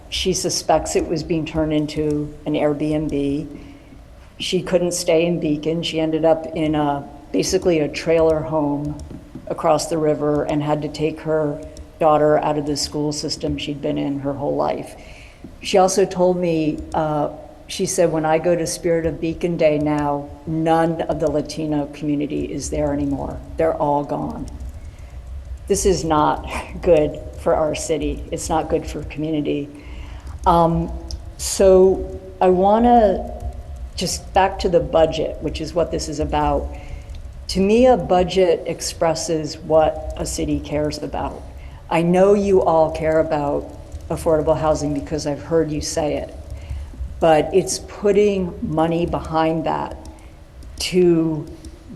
She suspects it was being turned into an Airbnb. She couldn't stay in Beacon. She ended up in basically a trailer home across the river and had to take her daughter out of the school system she'd been in her whole life. She also told me, she said, when I go to Spirit of Beacon Day now, none of the Latino community is there anymore. They're all gone. This is not good for our city. It's not good for community. So I want to just back to the budget, which is what this is about. To me, a budget expresses what a city cares about. I know you all care about affordable housing because I've heard you say it, but it's putting money behind that to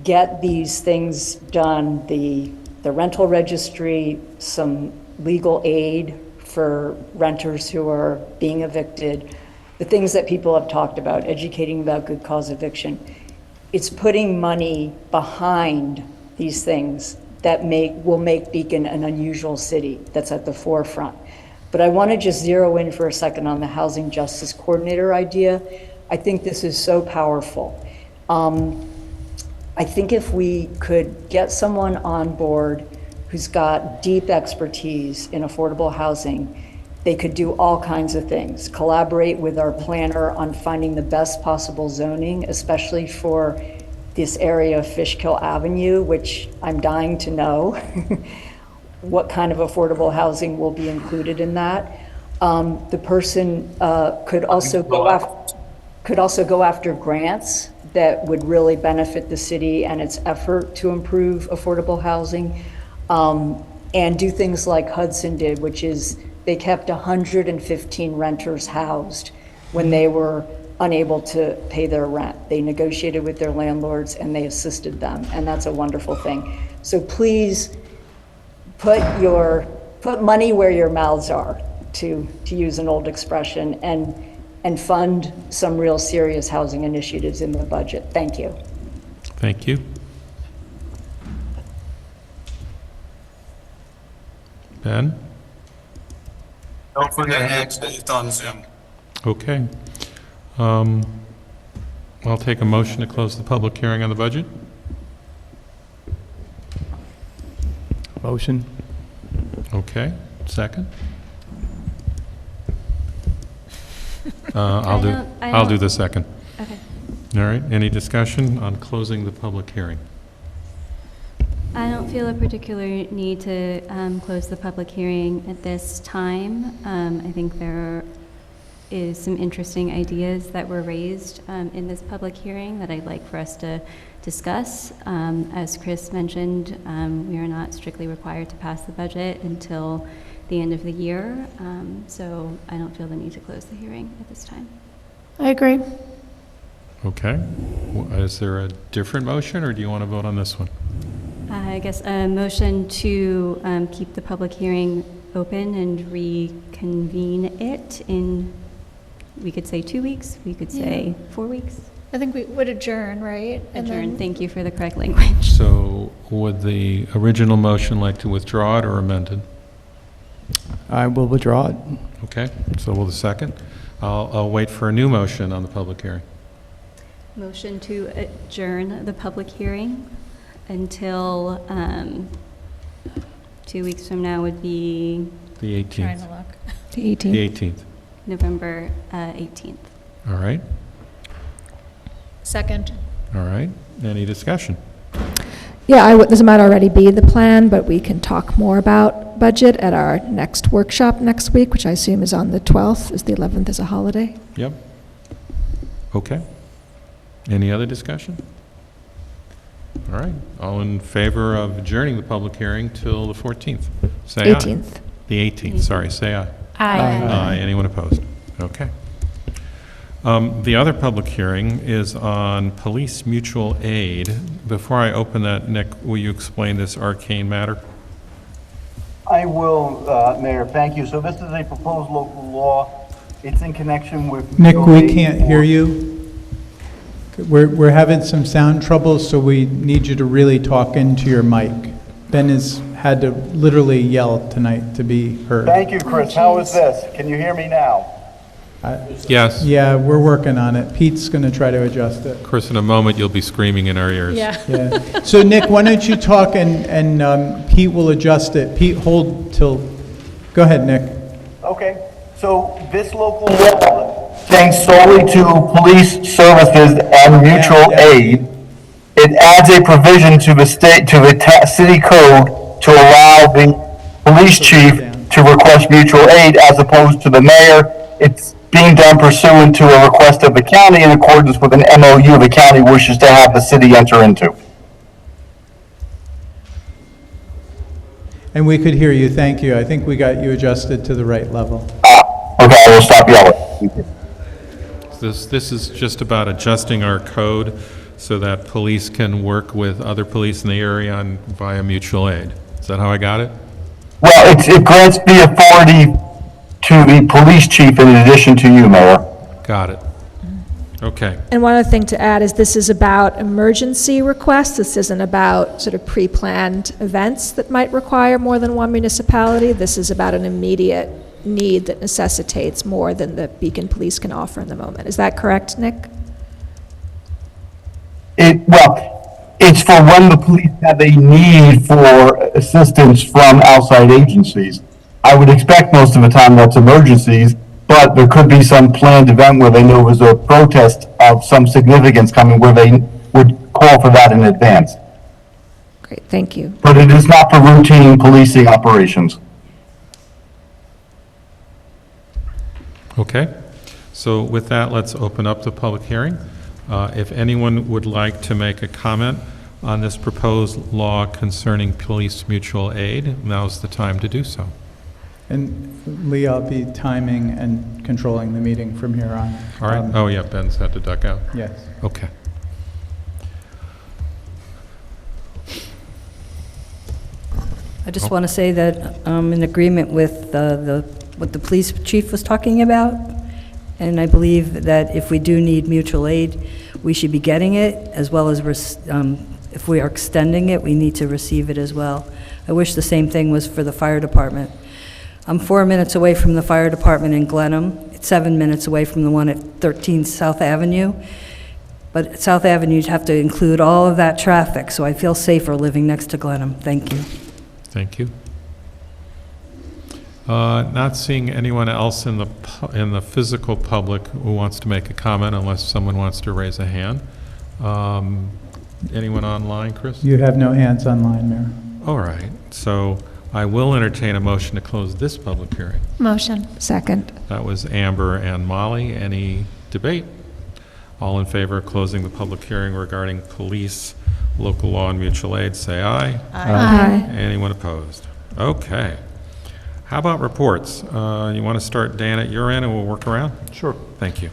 get these things done, the rental registry, some legal aid for renters who are being evicted, the things that people have talked about, educating about good cause eviction. It's putting money behind these things that will make Beacon an unusual city that's at the forefront. But I want to just zero in for a second on the Housing Justice Coordinator idea. I think this is so powerful. I think if we could get someone on board who's got deep expertise in affordable housing, they could do all kinds of things. Collaborate with our planner on finding the best possible zoning, especially for this area of Fishkill Avenue, which I'm dying to know what kind of affordable housing will be included in that. The person could also go after grants that would really benefit the city and its effort to improve affordable housing, and do things like Hudson did, which is they kept 115 renters housed when they were unable to pay their rent. They negotiated with their landlords and they assisted them, and that's a wonderful thing. So please put money where your mouths are, to use an old expression, and fund some real serious housing initiatives in the budget. Thank you. Thank you. Ben? Don't forget it's on Zoom. Okay. I'll take a motion to close the public hearing on the budget. Motion. Okay, second. I'll do the second. Okay. All right, any discussion on closing the public hearing? I don't feel a particular need to close the public hearing at this time. I think there is some interesting ideas that were raised in this public hearing that I'd like for us to discuss. As Chris mentioned, we are not strictly required to pass the budget until the end of the year. So I don't feel the need to close the hearing at this time. I agree. Okay. Is there a different motion, or do you want to vote on this one? I guess a motion to keep the public hearing open and reconvene it in, we could say 2 weeks, we could say 4 weeks. I think we would adjourn, right? And Adjourn, then- thank you for the correct language. So would the original motion like to withdraw it or amend it? I will withdraw it. Okay, so will the second? I'll wait for a new motion on the public hearing. Motion to adjourn the public hearing until 2 weeks from now would be The 18th. Trying to look. The 18th. The 18th. November 18th. All right, Second. all right. Any discussion? Yeah, this might already be the plan, but we can talk more about budget at our next workshop next week, which I assume is on the 12th, as the 11th is a holiday. Yep. Okay. Any other discussion? All right. All in favor of adjourning the public hearing till the 14th? Say aye. 18th. The 18th, sorry, say aye. Aye. Aye. Anyone opposed? Okay. The other public hearing is on police mutual aid. Before I open that, Nick, will you explain this arcane matter? I will, Mayor, thank you. So this is a proposed local law. It's in connection with... Nick, we can't hear you. We're having some sound troubles, so we need you to really talk into your mic. Ben has had to literally yell tonight to be heard. Thank you, Chris. How is this? Can you hear me now? Yes. Yeah, we're working on it. Pete's going to try to adjust it. Of course, in a moment, you'll be screaming in our ears. Yeah. So Nick, why don't you talk and Pete will adjust it. Pete, hold till, go ahead, Nick. Okay. So this local law pertains solely to police services and mutual aid. It adds a provision to the city code to allow the police chief to request mutual aid as opposed to the mayor. It's being done pursuant to a request of the county in accordance with an MOU the county wishes to have the city enter into. And we could hear you, thank you. I think we got you adjusted to the right level. Okay, I will stop yelling. This is just about adjusting our code so that police can work with other police in the area via mutual aid. Is that how I got it? Well, it grants the authority to the police chief in addition to you, Mayor. Got it. Okay. And one other thing to add is this is about emergency requests. This isn't about sort of pre-planned events that might require more than one municipality. This is about an immediate need that necessitates more than the Beacon Police can offer in the moment. Is that correct, Nick? It's for when the police have a need for assistance from outside agencies. I would expect most of the time that's emergencies, but there could be some planned event where they know there's a protest of some significance coming where they would call for that in advance. Great, thank you. But it is not for routine policing operations. Okay. So with that, let's open up the public hearing. If anyone would like to make a comment on this proposed law concerning police mutual aid, now's the time to do so. And Lee, I'll be timing and controlling the meeting from here on. All right. Oh, yeah, Ben's had to duck out. Yes. Okay. I just want to say that I'm in agreement with what the police chief was talking about, and I believe that if we do need mutual aid, we should be getting it, as well as if we are extending it, we need to receive it as well. I wish the same thing was for the fire department. I'm 4 minutes away from the fire department in Glenham. It's 7 minutes away from the one at 13 South Avenue. But at South Avenue, you'd have to include all of that traffic, so I feel safer living next to Glenham. Thank you. Thank you. Not seeing anyone else in the physical public who wants to make a comment, unless someone wants to raise a hand. Anyone online, Chris? You have no hands online, Mayor. All right. So I will entertain a motion to close this public hearing. Motion. Second. That was Amber and Molly. Any debate? All in favor of closing the public hearing regarding police, local law, and mutual aid, say aye. Aye. Anyone opposed? Okay. How about reports? You want to start, Dan, at your end, and we'll work around? Sure. Thank you.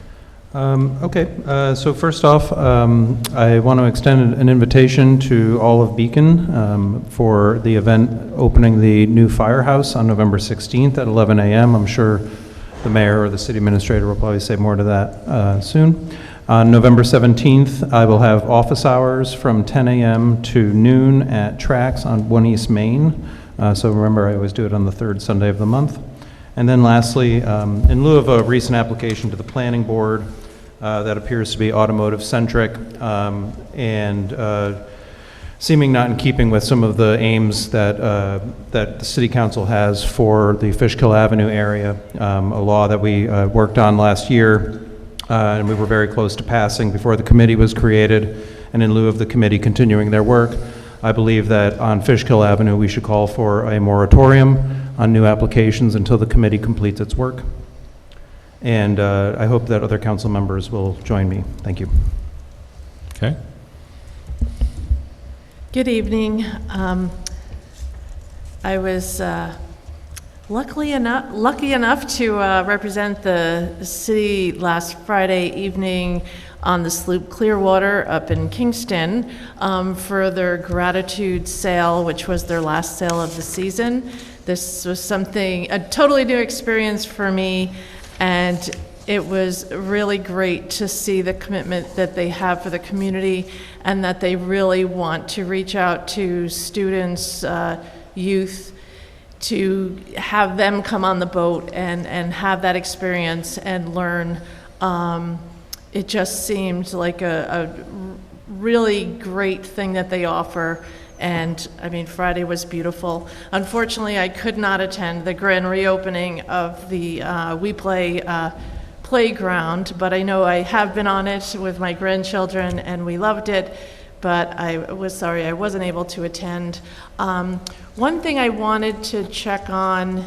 So first off, I want to extend an invitation to all of Beacon for the event opening the new firehouse on November 16th at 11 a.m. I'm sure the mayor or the city administrator will probably say more to that soon. On November 17th, I will have office hours from 10 a.m. to noon at Trax on 1 East Main. So remember, I always do it on the third Sunday of the month. And then lastly, in lieu of a recent application to the planning board that appears to be automotive-centric and seeming not in keeping with some of the aims that the City Council has for the Fishkill Avenue area, a law that we worked on last year, and we were very close to passing before the committee was created. And in lieu of the committee continuing their work, I believe that on Fishkill Avenue, we should call for a moratorium on new applications until the committee completes its work. And I hope that other council members will join me. Thank you. Okay. Good evening. I was lucky enough to represent the city last Friday evening on the Sloop Clearwater up in Kingston for their gratitude sale, which was their last sale of the season. This was a totally new experience for me, and it was really great to see the commitment that they have for the community and that they really want to reach out to students, youth, to have them come on the boat and have that experience and learn. It just seemed like a really great thing that they offer. And I mean, Friday was beautiful. Unfortunately, I could not attend the grand reopening of the We Play playground, but I know I have been on it with my grandchildren and we loved it, but I was sorry I wasn't able to attend. One thing I wanted to check on,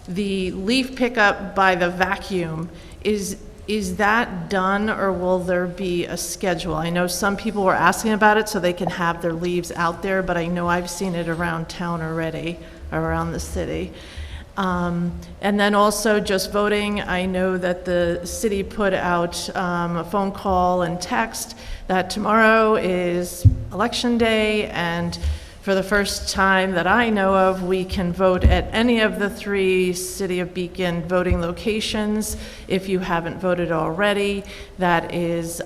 the leaf pickup by the vacuum, is that done, or will there be a schedule? I know some people were asking about it so they can have their leaves out there, but I know I've seen it around town already, around the city. And then also just voting, I know that the city put out a phone call and text that tomorrow is election day, and for the first time that I know of, we can vote at any of the 3 City of Beacon voting locations. If you haven't voted already, that is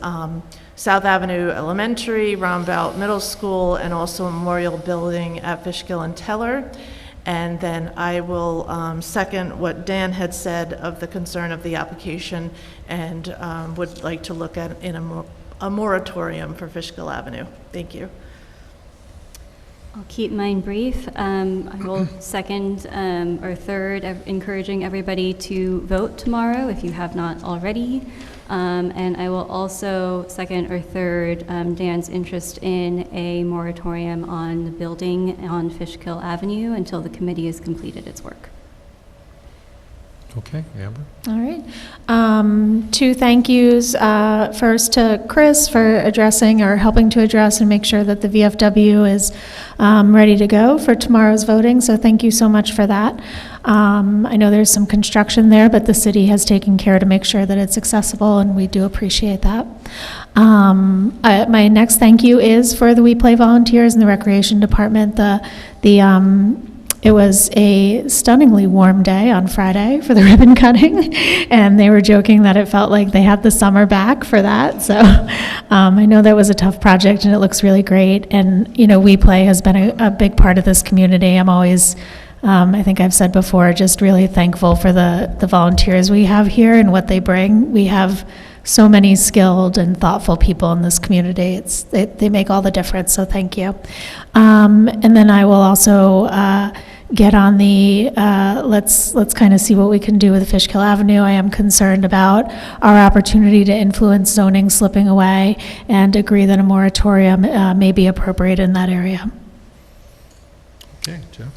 South Avenue Elementary, Roundabout Middle School, and also Memorial Building at Fishkill and Teller. And then I will second what Dan had said of the concern of the application, and would like to look at a moratorium for Fishkill Avenue. Thank you. I'll keep mine brief. I will second or third, encouraging everybody to vote tomorrow if you have not already. And I will also second or third Dan's interest in a moratorium on the building on Fishkill Avenue until the committee has completed its work. Okay, Amber. All right. 2 thank yous. First to Chris for addressing or helping to address and make sure that the VFW is ready to go for tomorrow's voting. So thank you so much for that. I know there's some construction there, but the city has taken care to make sure that it's accessible, and we do appreciate that. My next thank you is for the We Play volunteers in the Recreation Department. It was a stunningly warm day on Friday for the ribbon cutting, and they were joking that it felt like they had the summer back for that. So I know that was a tough project, and it looks really great. And, you know, We Play has been a big part of this community. I'm always, I think I've said before, just really thankful for the volunteers we have here and what they bring. We have so many skilled and thoughtful people in this community. They make all the difference, so thank you. And then I will also get on the, let's kind of see what we can do with Fishkill Avenue. I am concerned about our opportunity to influence zoning slipping away, and agree that a moratorium may be appropriate in that area. Okay, Jeff.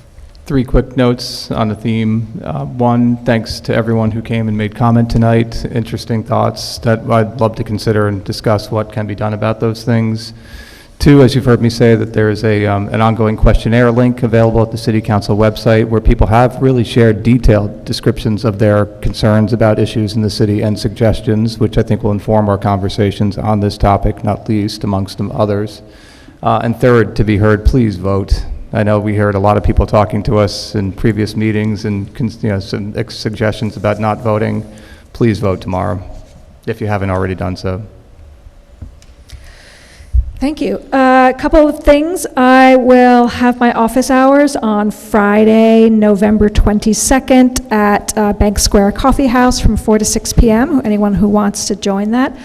3 quick notes on the theme. 1, thanks to everyone who came and made comment tonight. Interesting thoughts that I'd love to consider and discuss what can be done about those things. Two, as you've heard me say, that there is an ongoing questionnaire link available at the City Council website where people have really shared detailed descriptions of their concerns about issues in the city and suggestions, which I think will inform our conversations on this topic, not least amongst them others. And third, to be heard, please vote. I know we heard a lot of people talking to us in previous meetings and some suggestions about not voting. Please vote tomorrow if you haven't already done so. Thank you. A couple of things. I will have my office hours on Friday, November 22nd at Bank Square Coffee House from 4 to 6 p.m., anyone who wants to join that.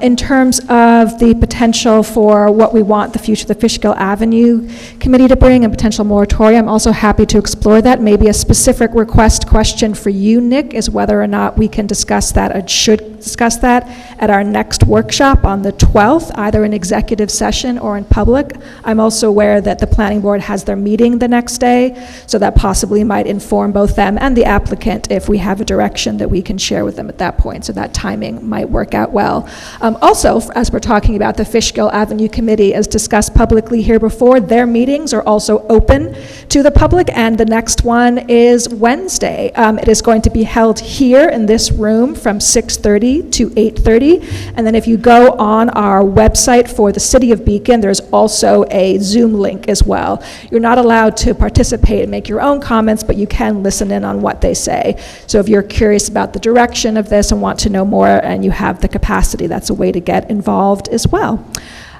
In terms of the potential for what we want the future of the Fishkill Avenue Committee to bring and potential moratorium, I'm also happy to explore that. Maybe a specific request question for you, Nick, is whether or not we can discuss that or should discuss that at our next workshop on the 12th, either in executive session or in public. I'm also aware that the planning board has their meeting the next day, so that possibly might inform both them and the applicant if we have a direction that we can share with them at that point, so that timing might work out well. Also, as we're talking about the Fishkill Avenue Committee, as discussed publicly here before, their meetings are also open to the public, and the next one is Wednesday. It is going to be held here in this room from 6:30 to 8:30, and then if you go on our website for the City of Beacon, there's also a Zoom link as well. You're not allowed to participate and make your own comments, but you can listen in on what they say. So if you're curious about the direction of this and want to know more and you have the capacity, that's a way to get involved as well.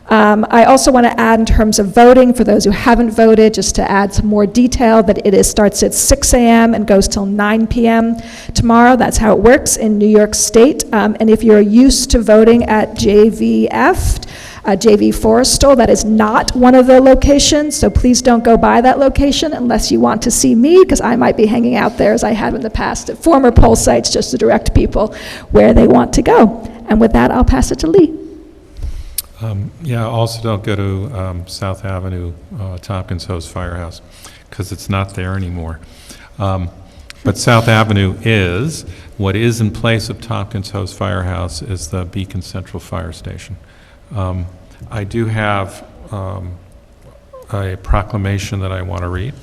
I also want to add in terms of voting, for those who haven't voted, just to add some more detail, that it starts at 6 a.m. and goes till 9 p.m. tomorrow. That's how it works in New York State. And if you're used to voting at JVF, JV Forrestal, that is not one of the locations, so please don't go by that location unless you want to see me, because I might be hanging out there, as I have in the past, at former poll sites, just to direct people where they want to go. And with that, I'll pass it to Lee. Yeah, also don't go to South Avenue, Tompkins Hose Firehouse, because it's not there anymore. But South Avenue is, what is in place of Tompkins Hose Firehouse is the Beacon Central Fire Station. I do have a proclamation that I want to read,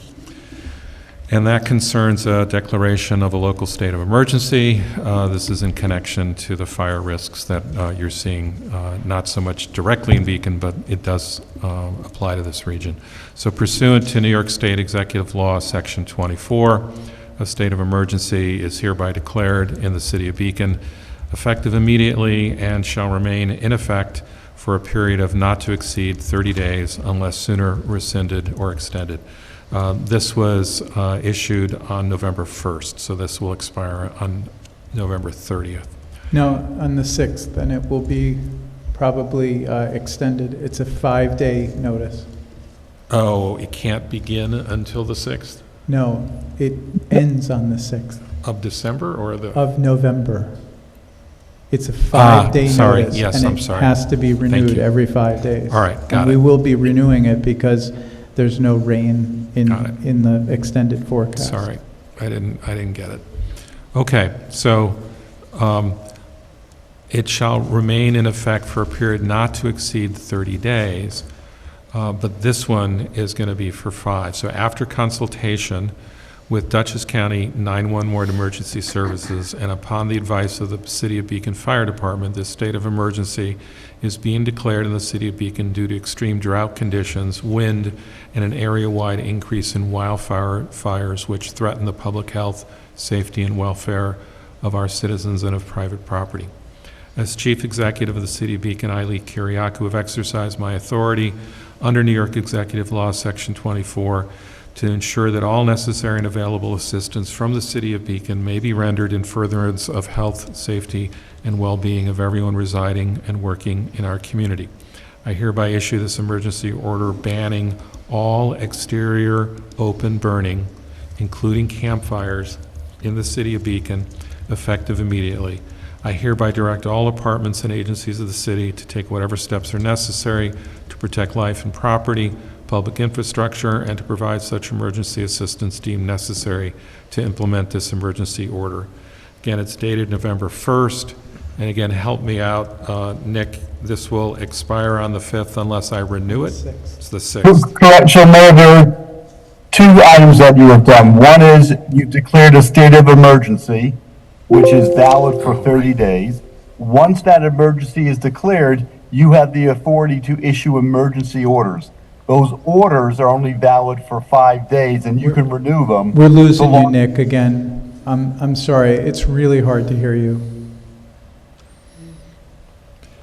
and that concerns a declaration of a local state of emergency. This is in connection to the fire risks that you're seeing, not so much directly in Beacon, but it does apply to this region. So pursuant to New York State Executive Law, Section 24, a state of emergency is hereby declared in the city of Beacon, effective immediately, and shall remain in effect for a period of not to exceed 30 days unless sooner rescinded or extended. This was issued on November 1st, so this will expire on November 30th. No, on the 6th, and it will be probably extended. It's a 5-day notice. Oh, it can't begin until the 6th? No, it ends on the 6th. Of December or the? Of November. It's a 5-day sorry. notice. Yes, and I'm it sorry. has to be Thank renewed you. every 5 days. All right, got and it. we will be renewing it because there's no rain in the extended forecast. Sorry, I didn't get it. Okay, so it shall remain in effect for a period not to exceed 30 days, but this one is going to be for 5. So after consultation with Dutchess County 911 Ward Emergency Services, and upon the advice of the City of Beacon Fire Department, this state of emergency is being declared in the City of Beacon due to extreme drought conditions, wind, and an area-wide increase in wildfires which threaten the public health, safety, and welfare of our citizens and of private property. As Chief Executive of the City of Beacon, I, Lee Kiriakou, have exercised my authority under New York Executive Law, Section 24, to ensure that all necessary and available assistance from the City of Beacon may be rendered in furtherance of health, safety, and well-being of everyone residing and working in our community. I hereby issue this emergency order banning all exterior open burning, including campfires, in the City of Beacon, effective immediately. I hereby direct all departments and agencies of the city to take whatever steps are necessary to protect life and property, public infrastructure, and to provide such emergency assistance deemed necessary to implement this emergency order. Again, it's dated November 1st, and again, help me out, Nick, this will expire on the 5th unless I renew it? It's the 6th. Correct. So, Mayor, there are two items that you have done. One is you've declared a state of emergency, which is valid for 30 days. Once that emergency is declared, you have the authority to issue emergency orders. Those orders are only valid for 5 days, and you can renew them. We're losing you, Nick, again. I'm sorry, it's really hard to hear you.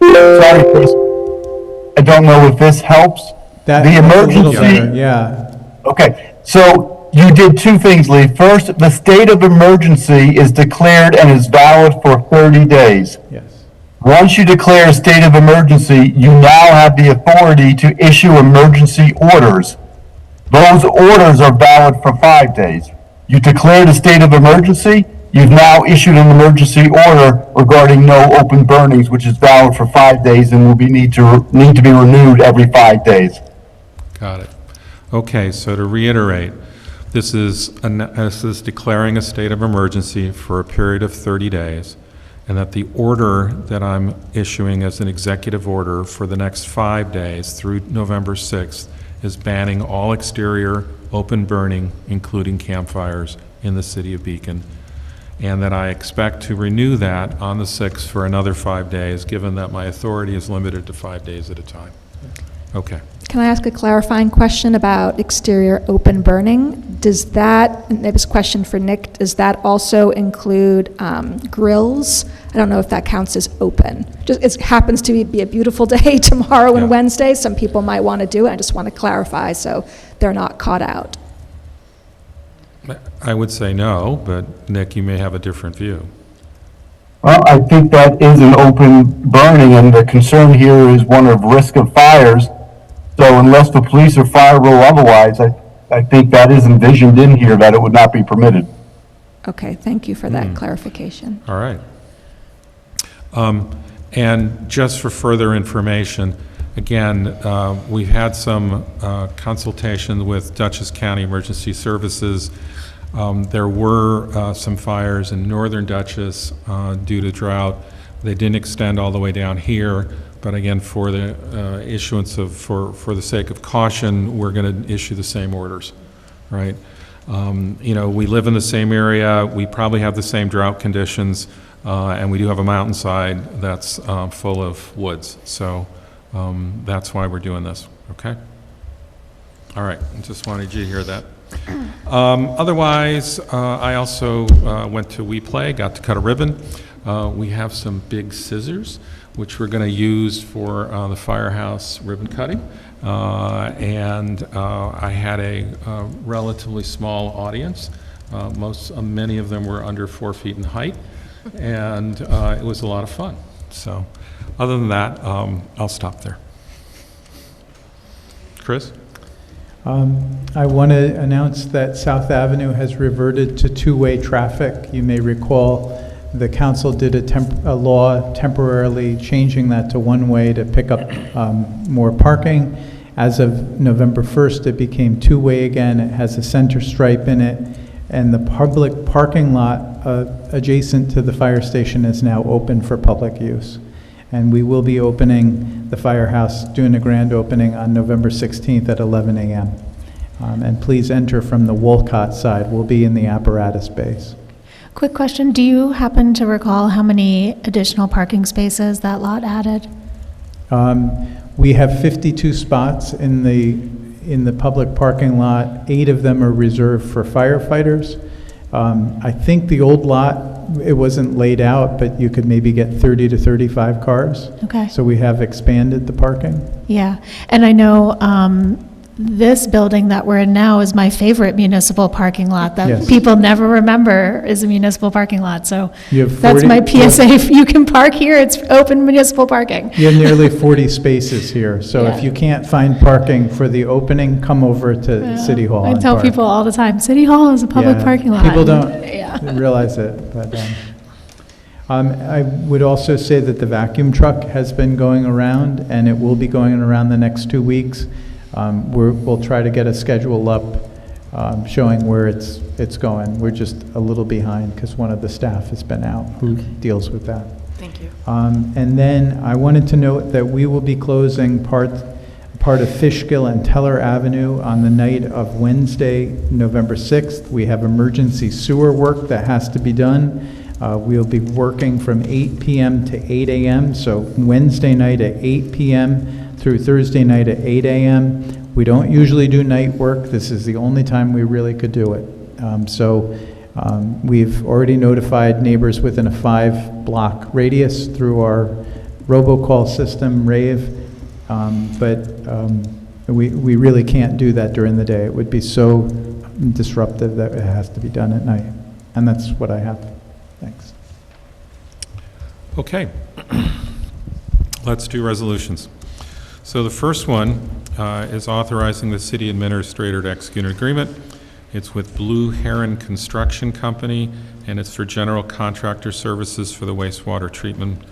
Sorry, Chris. I don't know if this helps. The emergency. Yeah. Okay, so you did two things, Lee. First, the state of emergency is declared and is valid for 30 days. Yes. Once you declare a state of emergency, you now have the authority to issue emergency orders. Those orders are valid for 5 days. You declared a state of emergency, you've now issued an emergency order regarding no open burnings, which is valid for 5 days and will need to be renewed every 5 days. Got it. Okay, so to reiterate, this is declaring a state of emergency for a period of 30 days, and that the order that I'm issuing as an executive order for the next 5 days through November 6th is banning all exterior open burning, including campfires, in the city of Beacon, and that I expect to renew that on the 6th for another 5 days, given that my authority is limited to 5 days at a time. Okay. Can I ask a clarifying question about exterior open burning? Does that, and this question for Nick, does that also include grills? I don't know if that counts as open. Just, it happens to be a beautiful day tomorrow and Wednesday. Some people might want to do it. I just want to clarify so they're not caught out. I would say no, but Nick, you may have a different view. Well, I think that is an open burning, and the concern here is one of risk of fires. So unless the police or fire rule otherwise, I think that is envisioned in here that it would not be permitted. Okay, thank you for that clarification. All right. And just for further information, again, we've had some consultation with Dutchess County Emergency Services. There were some fires in northern Dutchess due to drought. They didn't extend all the way down here, but again, for the issuance of, for the sake of caution, we're going to issue the same orders, right? You know, we live in the same area, we probably have the same drought conditions, and we do have a mountainside that's full of woods. So that's why we're doing this, okay? All right, I just wanted you to hear that. Otherwise, I also went to We Play, got to cut a ribbon. We have some big scissors, which we're going to use for the firehouse ribbon cutting. And I had a relatively small audience. Many of them were under 4 feet in height, and it was a lot of fun. So other than that, I'll stop there. Chris? I want to announce that South Avenue has reverted to two-way traffic. You may recall the council did a law temporarily changing that to one-way to pick up more parking. As of November 1st, it became two-way again. It has a center stripe in it, and the public parking lot adjacent to the fire station is now open for public use. And we will be opening the firehouse, doing a grand opening on November 16th at 11 a.m. And please enter from the Wolcott side. We'll be in the apparatus base. Quick question, do you happen to recall how many additional parking spaces that lot added? We have 52 spots in the public parking lot. 8 of them are reserved for firefighters. I think the old lot, it wasn't laid out, but you could maybe get 30 to 35 cars. Okay. So we have expanded the parking. Yeah, and I know this building that we're in now is my favorite municipal parking lot that Yes. people never remember is a municipal parking lot. So You have that's 40 my PSA. If you can park here, it's open municipal parking. You have nearly 40 spaces here. So Yeah. if you can't find parking for the opening, come over to City Hall I and tell park. people all the time, City Hall is a public Yeah, parking lot. People don't Yeah. realize it, but I would also say that the vacuum truck has been going around, and it will be going around the next 2 weeks. We'll try to get a schedule up showing where it's going. We're just a little behind because one of the staff has been out who deals with that. Thank Thank you. And then I wanted to note that we will be closing part of Fishkill and Teller Avenue on the night of Wednesday, November 6th. We have emergency sewer work that has to be done. We'll be working from 8 p.m. to 8 a.m., so Wednesday night at 8 p.m. through Thursday night at 8 a.m. We don't usually do night work. This is the only time we really could do it. We've already notified neighbors within a 5-block radius through our robocall system, Rave, we really can't do that during the day. It would be so disruptive that it has to be done at night. And that's what I have. Thanks. Okay. Let's do resolutions. So the first one is authorizing the city administrator to execute an agreement. It's with Blue Heron Construction Company, and it's for general contractor services for the wastewater treatment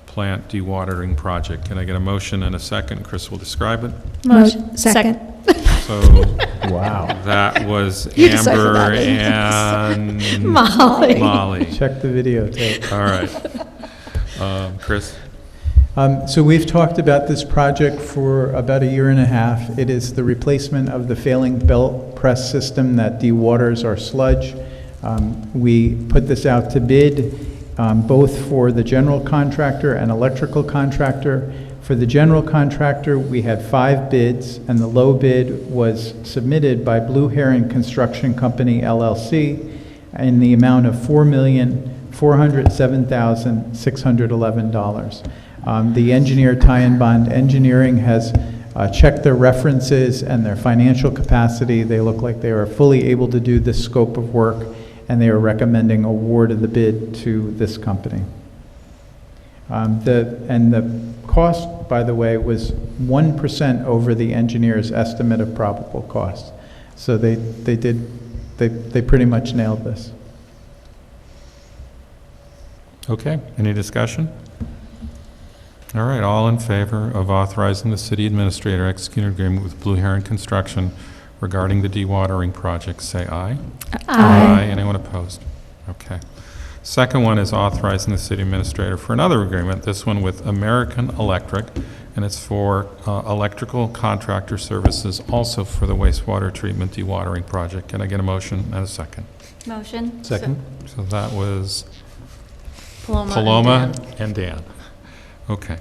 plant dewatering project. Can I get a motion and a second? Chris will describe it. Motion. Second. So, wow. That was You decide Amber for that. and Molly. Check the videotape. All right. Chris? So we've talked about this project for about a year and a half. It is the replacement of the failing belt press system that dewaters our sludge. We put this out to bid both for the general contractor and electrical contractor. For the general contractor, we had 5 bids, and the low bid was submitted by Blue Heron Construction Company, LLC, in the amount of $4,407,611. The engineer, Ty and Bond Engineering, has checked their references and their financial capacity. They look like they are fully able to do this scope of work, and they are recommending award of the bid to this company. The cost, by the way, was 1% over the engineer's estimate of probable cost. So they pretty much nailed this. Okay, any discussion? All right, all in favor of authorizing the city administrator to execute an agreement with Blue Heron Construction regarding the dewatering project, say aye. Aye. Anyone opposed? Okay. Second one is authorizing the city administrator for another agreement, this one with American Electric, and it's for electrical contractor services, also for the wastewater treatment dewatering project. Can I get a motion and a second? Motion. Second. So that was Paloma and Dan. Okay.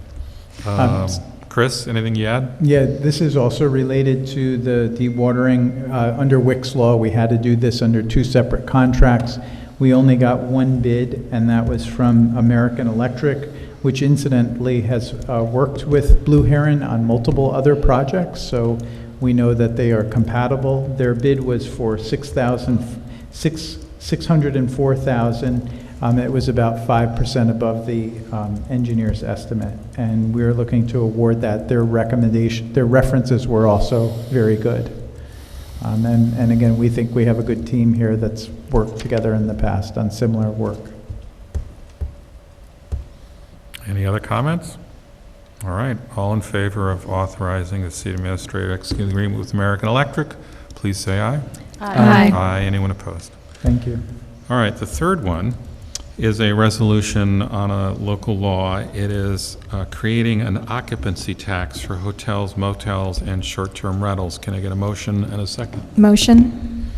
Chris, anything you add? Yeah, this is also related to the dewatering. Under Wick's Law, we had to do this under 2 separate contracts. We only got 1 bid, and that was from American Electric, which incidentally has worked with Blue Heron on multiple other projects, so we know that they are compatible. Their bid was for $604,000. It was about 5% above the engineer's estimate, and we're looking to award that. Their references were also very good. And again, we think we have a good team here that's worked together in the past on similar work. Any other comments? All right, all in favor of authorizing the city administrator to execute an agreement with American Electric, please say aye. Aye. Aye. Anyone opposed? Thank you. All right, the third one is a resolution on a local law. It is creating an occupancy tax for hotels, motels, and short-term rentals. Can I get a motion and a second? Motion.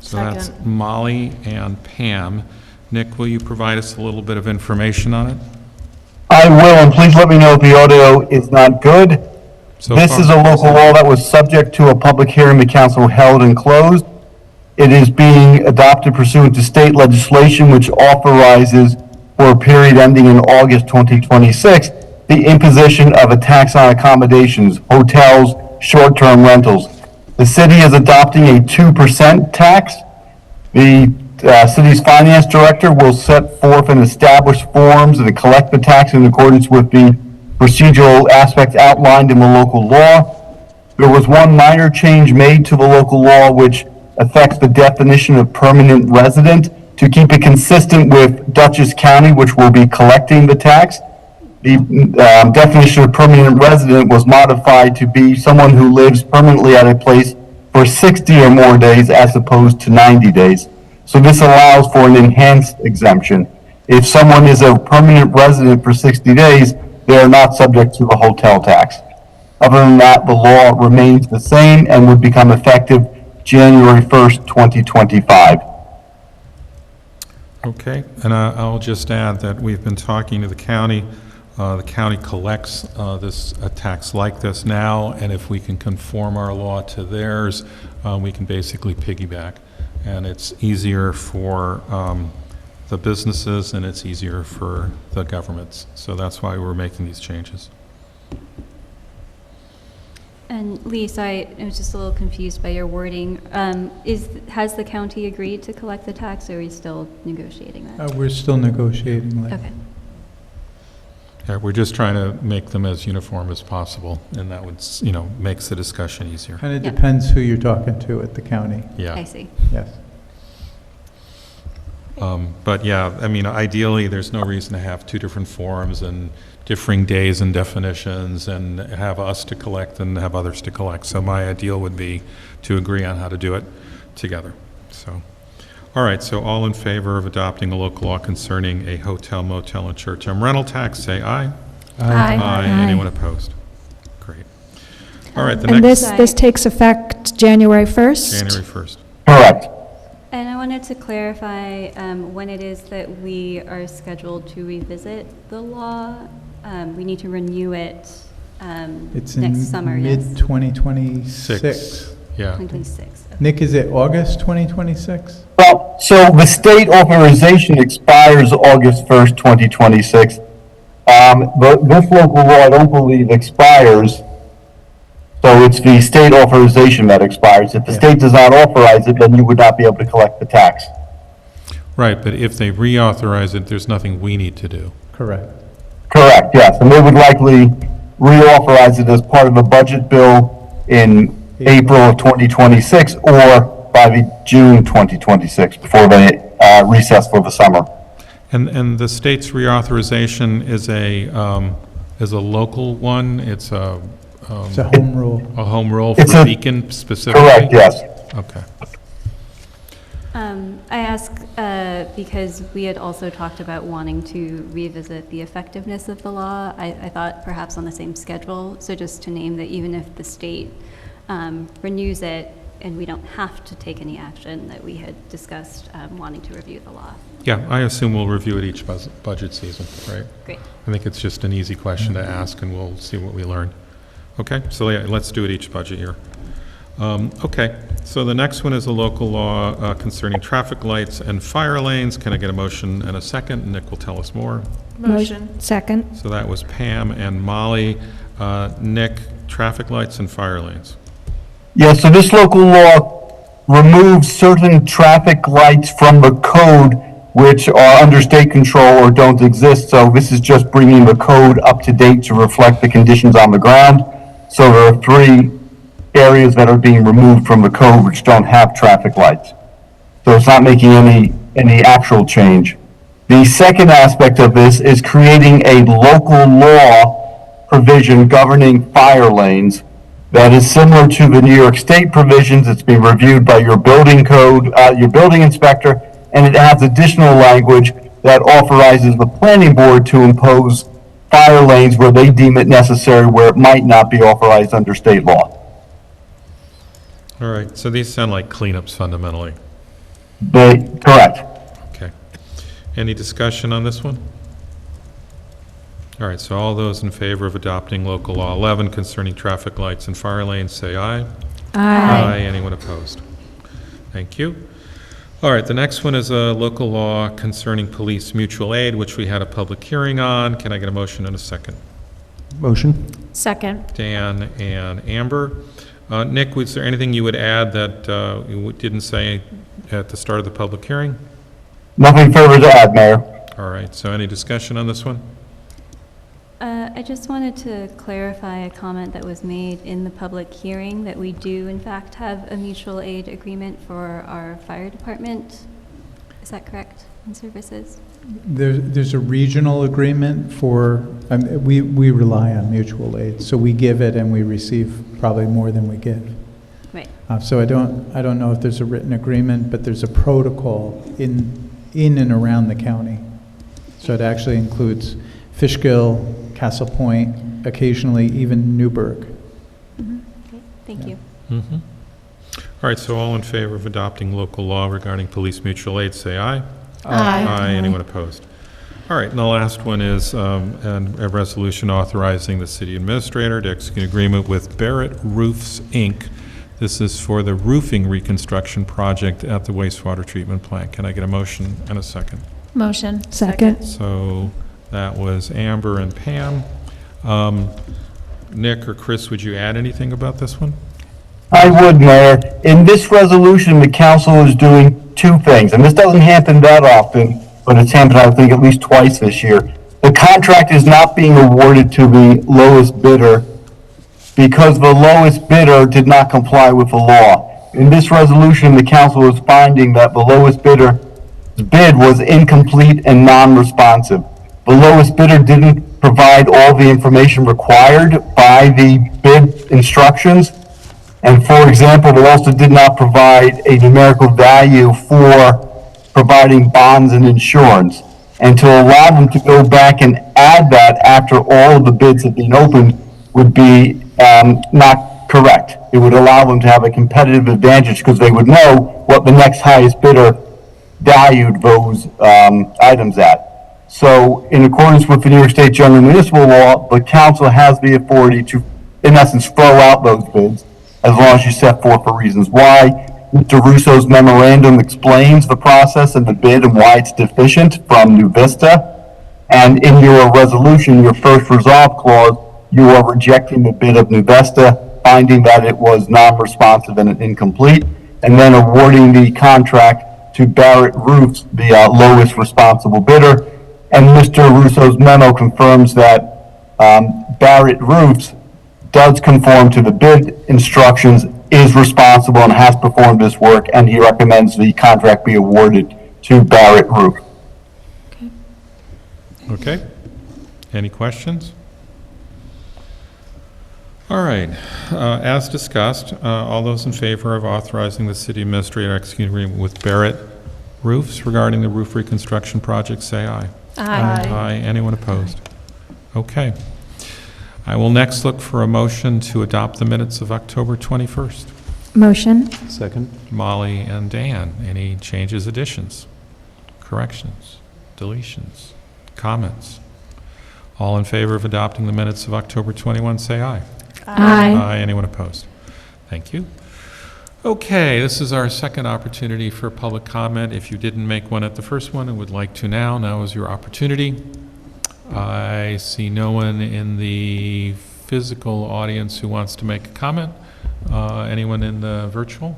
So that's Molly and Pam. Nick, will you provide us a little bit of information on it? I will, and please let me know if the audio is not good. This is a local law that was subject to a public hearing the council held and closed. It is being adopted pursuant to state legislation which authorizes, for a period ending in August 2026, the imposition of a tax on accommodations, hotels, short-term rentals. The city is adopting a 2% tax. The city's finance director will set forth and establish forms and collect the tax in accordance with the procedural aspects outlined in the local law. There was one minor change made to the local law which affects the definition of permanent resident to keep it consistent with Dutchess County, which will be collecting the tax. The definition of permanent resident was modified to be someone who lives permanently at a place for 60 or more days as opposed to 90 days. So this allows for an enhanced exemption. If someone is a permanent resident for 60 days, they are not subject to the hotel tax. Other than that, the law remains the same and would become effective January 1st, 2025. Okay, and I'll just add that we've been talking to the county. The county collects a tax like this now, and if we can conform our law to theirs, we can basically piggyback. And it's easier for the businesses, and it's easier for the governments. So that's why we're making these changes. And Lee, sorry, I was just a little confused by your wording. Has the county agreed to collect the tax, or are we still negotiating that? We're still negotiating that. Okay. Yeah, we're just trying to make them as uniform as possible, and that would, makes the discussion easier. And it depends who you're talking to at the county. Yeah. I see. Yes. But yeah, I mean, ideally, there's no reason to have two different forms and differing days and definitions and have us to collect and have others to collect. So my ideal would be to agree on how to do it together. So, all right, so all in favor of adopting a local law concerning a hotel, motel, and short-term rental tax, say aye. Aye. Aye. Anyone opposed? Great. All right, the And next. this takes effect January 1st? January 1st. Correct. And I wanted to clarify when it is that we are scheduled to revisit the law. We need to renew it It's next summer, yes? mid-2026. Six. Yeah. 2026. Nick, is it August 2026? Well, so the state authorization expires August 1st, 2026. But this local law, I don't believe, expires. So it's the state authorization that expires. If the state does not authorize it, then you would not be able to collect the tax. Right, but if they reauthorize it, there's nothing we need to do. Correct. Correct, yes. And they would likely reauthorize it as part of a budget bill in April of 2026 or by the June 2026 before they recess for the summer. And the state's reauthorization is a local one? It's a home rule. A home rule It's for a- Beacon specifically? Correct, yes. Okay. I ask because we had also talked about wanting to revisit the effectiveness of the law. I thought perhaps on the same schedule, so just to name that even if the state renews it and we don't have to take any action, that we had discussed wanting to review the law. Yeah, I assume we'll review it each budget season, right? Great. I think it's just an easy question to ask, and we'll see what we learn. Okay, so yeah, let's do it each budget year. Okay, so the next one is a local law concerning traffic lights and fire lanes. Can I get a motion and a second? Nick will tell us more. Motion. Second. So that was Pam and Molly. Nick, traffic lights and fire lanes. Yeah, so this local law removes certain traffic lights from the code which are under state control or don't exist. So this is just bringing the code up to date to reflect the conditions on the ground. So there are 3 areas that are being removed from the code which don't have traffic lights. So it's not making any actual change. The second aspect of this is creating a local law provision governing fire lanes that is similar to the New York State provisions. It's being reviewed by your building code, your building inspector, and it adds additional language that authorizes the planning board to impose fire lanes where they deem it necessary, where it might not be authorized under state law. All right, so these sound like cleanups fundamentally. Correct. Okay. Any discussion on this one? All right, so all those in favor of adopting local law 11 concerning traffic lights and fire lanes, say aye. Aye. Anyone opposed? Thank you. All right, the next one is a local law concerning police mutual aid, which we had a public hearing on. Can I get a motion and a second? Motion. Second. Dan and Amber. Nick, was there anything you would add that you didn't say at the start of the public hearing? Nothing further to add, Mayor. All right, so any discussion on this one? I just wanted to clarify a comment that was made in the public hearing that we do in fact have a mutual aid agreement for our fire department. Is that correct, in services? There's a regional agreement for, we rely on mutual aid, so we give it and we receive probably more than we give. Right. So I don't know if there's a written agreement, but there's a protocol in and around the county. So it actually includes Fishkill, Castle Point, occasionally even Newburgh. Okay, thank you. Mhm. All right, so all in favor of adopting local law regarding police mutual aid, say aye. Aye. Anyone opposed? All right, and the last one is a resolution authorizing the city administrator to execute an agreement with Barrett Roofs, Inc. This is for the roofing reconstruction project at the wastewater treatment plant. Can I get a motion and a second? Motion. Second. So that was Amber and Pam. Nick or Chris, would you add anything about this one? I would, Mayor. In this resolution, the council is doing two things, and this doesn't happen that often, but it's happened, I think, at least twice this year. The contract is not being awarded to the lowest bidder because the lowest bidder did not comply with the law. In this resolution, the council is finding that the lowest bidder's bid was incomplete and non-responsive. The lowest bidder didn't provide all the information required by the bid instructions. And for example, they also did not provide a numerical value for providing bonds and insurance. And to allow them to go back and add that after all of the bids have been opened would be not correct. It would allow them to have a competitive advantage because they would know what the next highest bidder valued those items at. So in accordance with the New York State General Municipal Law, the council has the authority to, in essence, throw out those bids as long as you set forth the reasons why. Mr. Russo's memorandum explains the process of the bid and why it's deficient from New Vista. And in your resolution, your first resolve clause, you are rejecting the bid of New Vista, finding that it was non-responsive and incomplete, and then awarding the contract to Barrett Roofs, the lowest responsible bidder. And Mr. Russo's memo confirms that Barrett Roofs does conform to the bid instructions, is responsible, and has performed this work, and he recommends the contract be awarded to Barrett Roof. Okay. Any questions? All right. As discussed, all those in favor of authorizing the city administrator to execute an agreement with Barrett Roofs regarding the roof reconstruction project, say aye. Aye. Aye. Anyone opposed? Okay. I will next look for a motion to adopt the minutes of October 21st. Motion. Second. Molly and Dan, any changes, additions, corrections, deletions, comments? All in favor of adopting the minutes of October 21, say aye. Aye. Aye. Anyone opposed? Thank you. Okay, this is our second opportunity for public comment. If you didn't make one at the first one and would like to now is your opportunity. I see no one in the physical audience who wants to make a comment. Anyone in the virtual?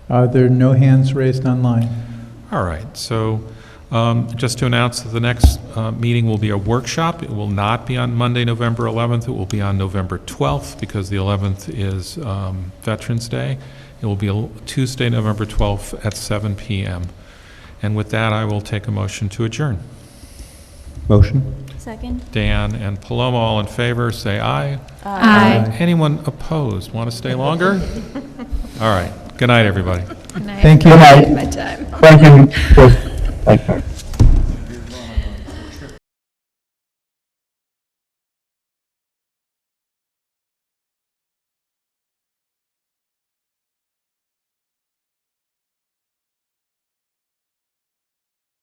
There are no hands raised online. All right, so just to announce that the next meeting will be a workshop. It will not be on Monday, November 11th. It will be on November 12th because the 11th is Veterans Day. It will be Tuesday, November 12th at 7 p.m. And with that, I will take a motion to adjourn. Motion. Second. Dan and Paloma, all in favor, say aye. Aye. Anyone opposed? Want to stay longer? All right. Good night, everybody. Good night. Thank you. Good night. My time. Thank you. Thank you.